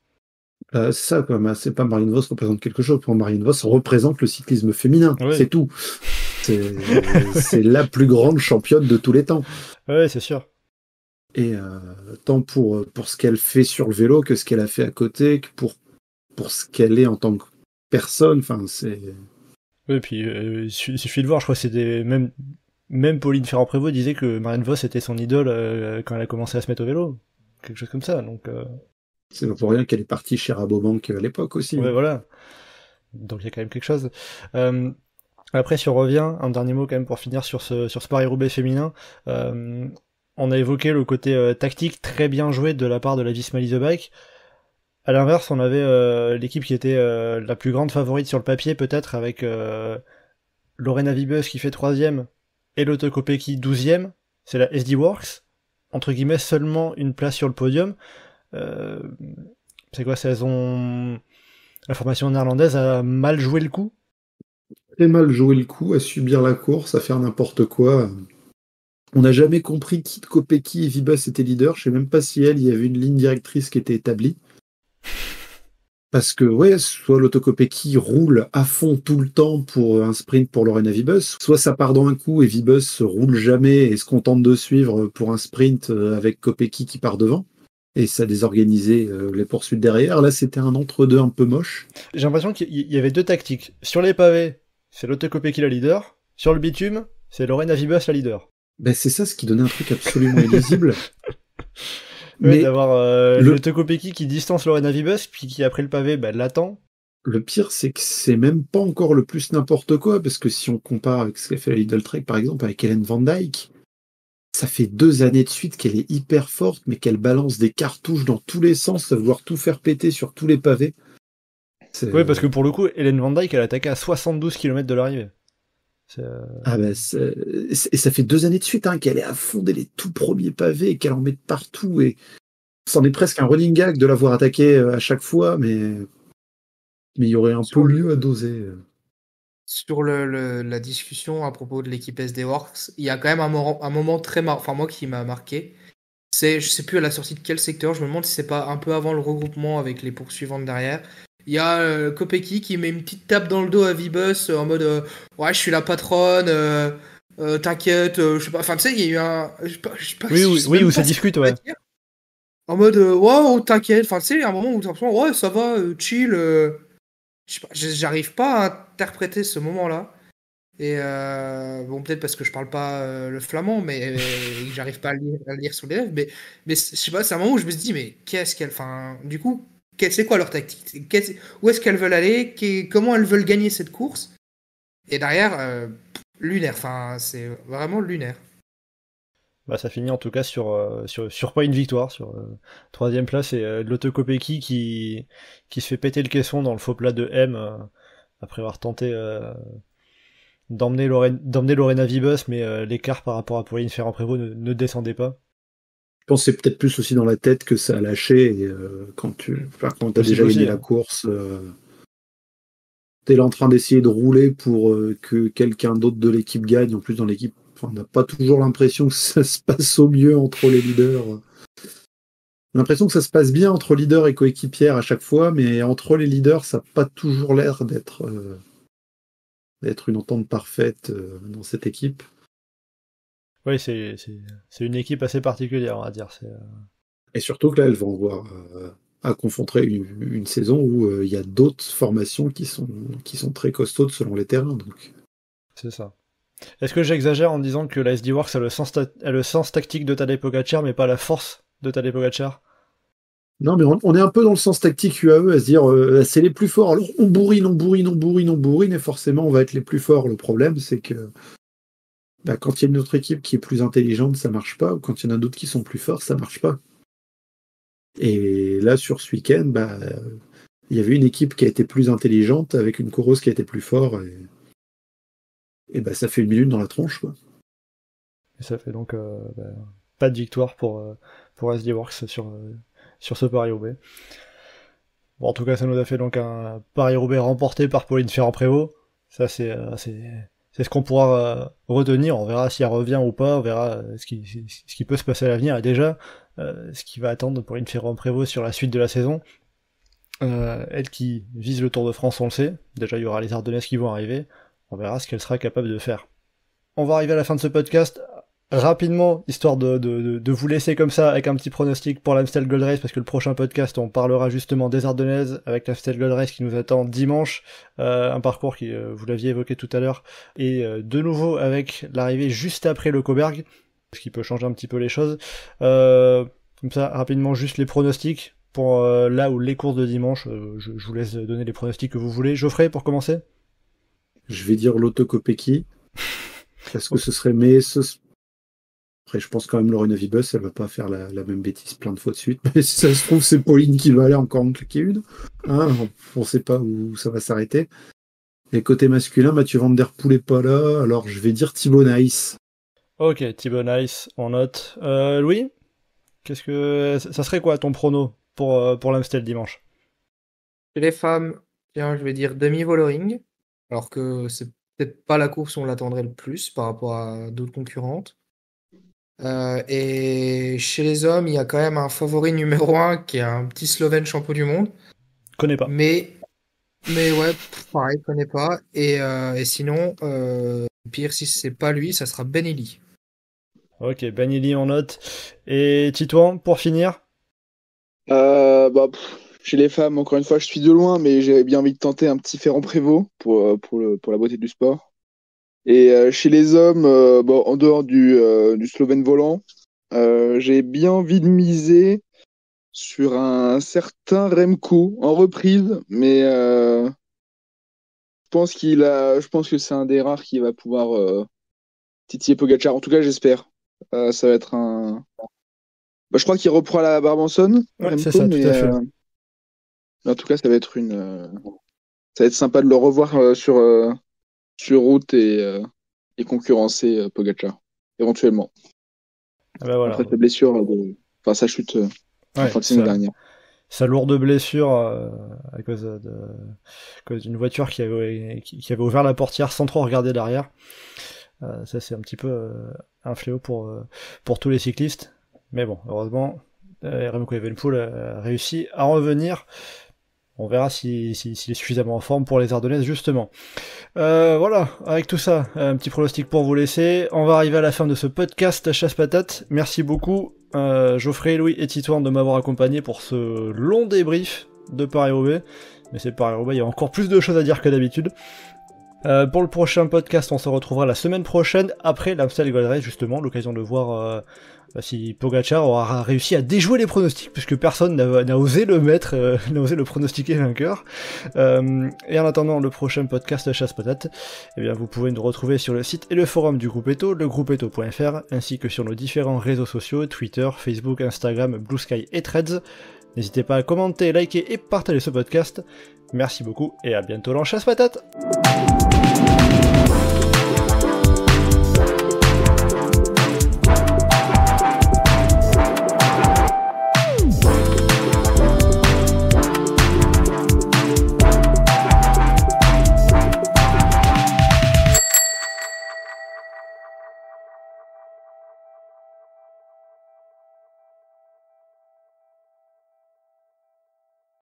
C'est ça, quoi. C'est pas Marianne Vos représente quelque chose. Pour Marianne Vos représente le cyclisme féminin. Oui. C'est tout. C'est la plus grande championne de tous les temps. Ouais, c'est sûr. Et tant pour ce qu'elle fait sur le vélo que ce qu'elle a fait à côté, que pour ce qu'elle est en tant que personne. C'est. Oui, puis il suffit de voir, je crois que c'était même Pauline Ferrand-Prévot disait que Marianne Vos était son idole quand elle a commencé à se mettre au vélo. Quelque chose comme ça, donc... C'est pas pour rien qu'elle est partie chez Rabobank à l'époque aussi. Ouais, voilà. Donc il y a quand même quelque chose. Après, si on revient, un dernier mot quand même pour finir sur ce Paris-Roubaix féminin. On a évoqué le côté tactique très bien joué de la part de la Visma Lease Bike. À l'inverse, on avait l'équipe qui était la plus grande favorite sur le papier, peut-être, avec Lorena Wiebes qui fait 3e et Lotte Kopecky 12e. C'est la SD Works. Entre guillemets, seulement une place sur le podium. C'est quoi, la formation néerlandaise a mal joué le coup? Très mal joué le coup, à subir la course, à faire n'importe quoi. On n'a jamais compris qui de Kopecky et Wiebes étaient leaders. Je sais même pas si il y avait une ligne directrice qui était établie. Parce que, soit Lotte Kopecky roule à fond tout le temps pour un sprint pour Lorena Wiebes, soit ça part dans un coup et Wiebes roule jamais et se contente de suivre pour un sprint avec Kopecky qui part devant. Et ça désorganisait les poursuites derrière. Là, c'était un entre-deux un peu moche. J'ai l'impression qu'il y avait deux tactiques. Sur les pavés, c'est Lotte Kopecky la leader. Sur le bitume, c'est Lorena Wiebes la leader. C'est ça, ce qui donnait un truc absolument illisible. Mais d'avoir Lotte Kopecky qui distance Lorena Wiebes, puis qui, après le pavé, l'attend. Le pire, c'est que c'est même pas encore le plus n'importe quoi, parce que si on compare avec ce qu'a fait la Lidl Trek, par exemple, avec Hélène Van Dijk, ça fait 2 années de suite qu'elle est hyper forte, mais qu'elle balance des cartouches dans tous les sens, à vouloir tout faire péter sur tous les pavés. Oui, parce que pour le coup, Hélène Van Dijk, elle a attaqué à 72 km de l'arrivée. Et ça fait 2 années de suite qu'elle est à fond dès les tout premiers pavés et qu'elle en met de partout. Et c'en est presque un running gag de l'avoir attaqué à chaque fois, mais il y aurait un peu mieux à doser. sur la discussion à propos de l'équipe SD Works, il y a quand même un moment très marquant, enfin moi qui m'a marqué. Je sais plus à la sortie de quel secteur, je me demande si c'est pas un peu avant le regroupement avec les poursuivantes derrière. Il y a Kopecky qui met une petite tape dans le dos à Vibus en mode ouais, je suis la patronne, t'inquiète, je sais pas. Enfin, tu sais, il y a eu un. Je sais pas, Oui, je oui, sais oui, même où pas ça ce qu'il discute, va ouais. dire. En mode wow, t'inquiète. Enfin, tu sais, il y a un moment où t'as l'impression, ouais, ça va, chill. Je sais pas, j'arrive pas à interpréter ce moment-là. Et bon, peut-être parce que je parle pas le flamand, mais et que j'arrive pas à le lire sous les lèvres. Mais je sais pas, c'est un moment où je me suis dit, mais qu'est-ce qu'elle. Enfin, du coup, c'est quoi leur tactique? Où est-ce qu'elles veulent aller? Comment elles veulent gagner cette course? Et derrière, lunaire. Enfin, c'est vraiment lunaire. Bah, ça finit en tout cas sur pas une victoire, sur troisième place, et Lotte Kopecky qui se fait péter le caisson dans le faux plat de M après avoir tenté d'emmener Lorena Vibus, mais l'écart par rapport à Pauline Ferrand-Prévot ne descendait pas. Je pense que c'est peut-être plus aussi dans la tête que ça a lâché. Et, quand t'as déjà Possible aussi, gagné la hein. course, t'es là en train d'essayer de rouler pour que quelqu'un d'autre de l'équipe gagne. En plus, dans l'équipe, on n'a pas toujours l'impression que ça se passe au mieux entre les leaders. On a l'impression que ça se passe bien entre leaders et coéquipières à chaque fois, mais entre les leaders, ça n'a pas toujours l'air d'être une entente parfaite dans cette équipe. Oui, c'est une équipe assez particulière, on va dire. Et surtout que là, elles vont avoir à confronter une saison où il y a d'autres formations qui sont très costaudes selon les terrains. Donc. C'est ça. Est-ce que j'exagère en disant que la SD Works a le sens tactique de Tadej Pogacar, mais pas la force de Tadej Pogacar? Non, mais on est un peu dans le sens tactique UAE, à se dire c'est les plus forts. Alors on bourrine, on bourrine, on bourrine, on bourrine, et forcément on va être les plus forts. Le problème, c'est que quand il y a une autre équipe qui est plus intelligente, ça marche pas. Ou quand il y en a d'autres qui sont plus forts, ça marche pas. Et là, sur ce week-end, il y avait une équipe qui a été plus intelligente avec une coureuse qui a été plus forte. Et ça fait une minute dans la tronche, quoi. Et ça fait donc pas de victoire pour SD Works sur ce Paris-Roubaix. Bon, en tout cas, ça nous a fait donc un Paris-Roubaix remporté par Pauline Ferrand-Prévot. Ça, c'est ce qu'on pourra retenir. On verra si elle revient ou pas. On verra ce qui peut se passer à l'avenir. Et déjà, ce qui va attendre Pauline Ferrand-Prévot sur la suite de la saison. Elle qui vise le Tour de France, on le sait. Déjà, il y aura les Ardennaises qui vont arriver. On verra ce qu'elle sera capable de faire. On va arriver à la fin de ce podcast. Rapidement, histoire de vous laisser comme ça avec un petit pronostic pour l'Amstel Gold Race, parce que le prochain podcast, on parlera justement des Ardennaises avec l'Amstel Gold Race qui nous attend dimanche, un parcours qui, vous l'aviez évoqué tout à l'heure, et de nouveau avec l'arrivée juste après le Coberg, ce qui peut changer un petit peu les choses. Comme ça, rapidement, juste les pronostics pour là où les courses de dimanche. Je vous laisse donner les pronostics que vous voulez. Geoffrey, pour commencer. Je vais dire l'Auto-Kopecky, parce que ce serait Après, je pense quand même Lorena Vibus, elle va pas faire la même bêtise plein de fois de suite. Mais si ça se trouve, c'est Pauline qui va aller encore en cliquer une. Hein, on sait pas où ça va s'arrêter. Et côté masculin, Mathieu Van Der Poel est pas là, alors je vais dire Thibaut Nice. Ok, Thibaut Nice, on note. Louis, ça serait quoi ton prono pour l'Amstel dimanche? Chez les femmes, tiens, je vais dire demi-Vollering, alors que c'est peut-être pas la course où on l'attendrait le plus par rapport à d'autres concurrentes. Et chez les hommes, il y a quand même un favori numéro 1 qui est un petit Slovène champion du monde. Connais pas. Mais ouais, pareil, je connais pas. Et sinon, pire, si c'est pas lui, ça sera Ben Eli. Ok, Banili en note. Et Titouan, pour finir? Chez les femmes, encore une fois, je suis de loin, mais j'ai bien envie de tenter un petit Ferrand-Prévot pour la beauté du sport. Et chez les hommes, en dehors du Slovène volant, j'ai bien envie de miser sur un certain Remco en reprise, mais je pense que c'est un des rares qui va pouvoir titiller Pogacar. En tout cas, j'espère. Ça va être un. Je crois qu'il reprend la Barbanson, Ouais, c'est Remco, ça, tout à fait. mais en tout cas, ça va être ça va être sympa de le revoir sur route et concurrencer Pogacar, éventuellement. Ah bah voilà. Après sa blessure, enfin sa chute en Ouais, fin de saison dernière. sa lourde blessure à cause d'une voiture qui avait ouvert la portière sans trop regarder derrière. Ça c'est un petit peu un fléau pour tous les cyclistes. Mais bon, heureusement, Remco Evenepoel a réussi à revenir. On verra s'il est suffisamment en forme pour les Ardennaises, justement. Voilà, avec tout ça, un petit pronostic pour vous laisser. On va arriver à la fin de ce podcast Chasse-Patate. Merci beaucoup, Geoffrey, Louis et Titouan de m'avoir accompagné pour ce long débrief de Paris-Roubaix. Mais c'est Paris-Roubaix, il y a encore plus de choses à dire que d'habitude. Pour le prochain podcast, on se retrouvera la semaine prochaine, après l'Amstel Gold Race, justement, l'occasion de voir si Pogacar aura réussi à déjouer les pronostics, puisque personne n'a osé le mettre, n'a osé le pronostiquer vainqueur. Et en attendant le prochain podcast Chasse-Patate, eh bien vous pouvez nous retrouver sur le site et le forum du groupe Eto, legroupeeto.fr, ainsi que sur nos différents réseaux sociaux, Twitter, Facebook, Instagram, Blue Sky et Threads. N'hésitez pas à commenter, liker et partager ce podcast. Merci beaucoup et à bientôt dans Chasse-Patate.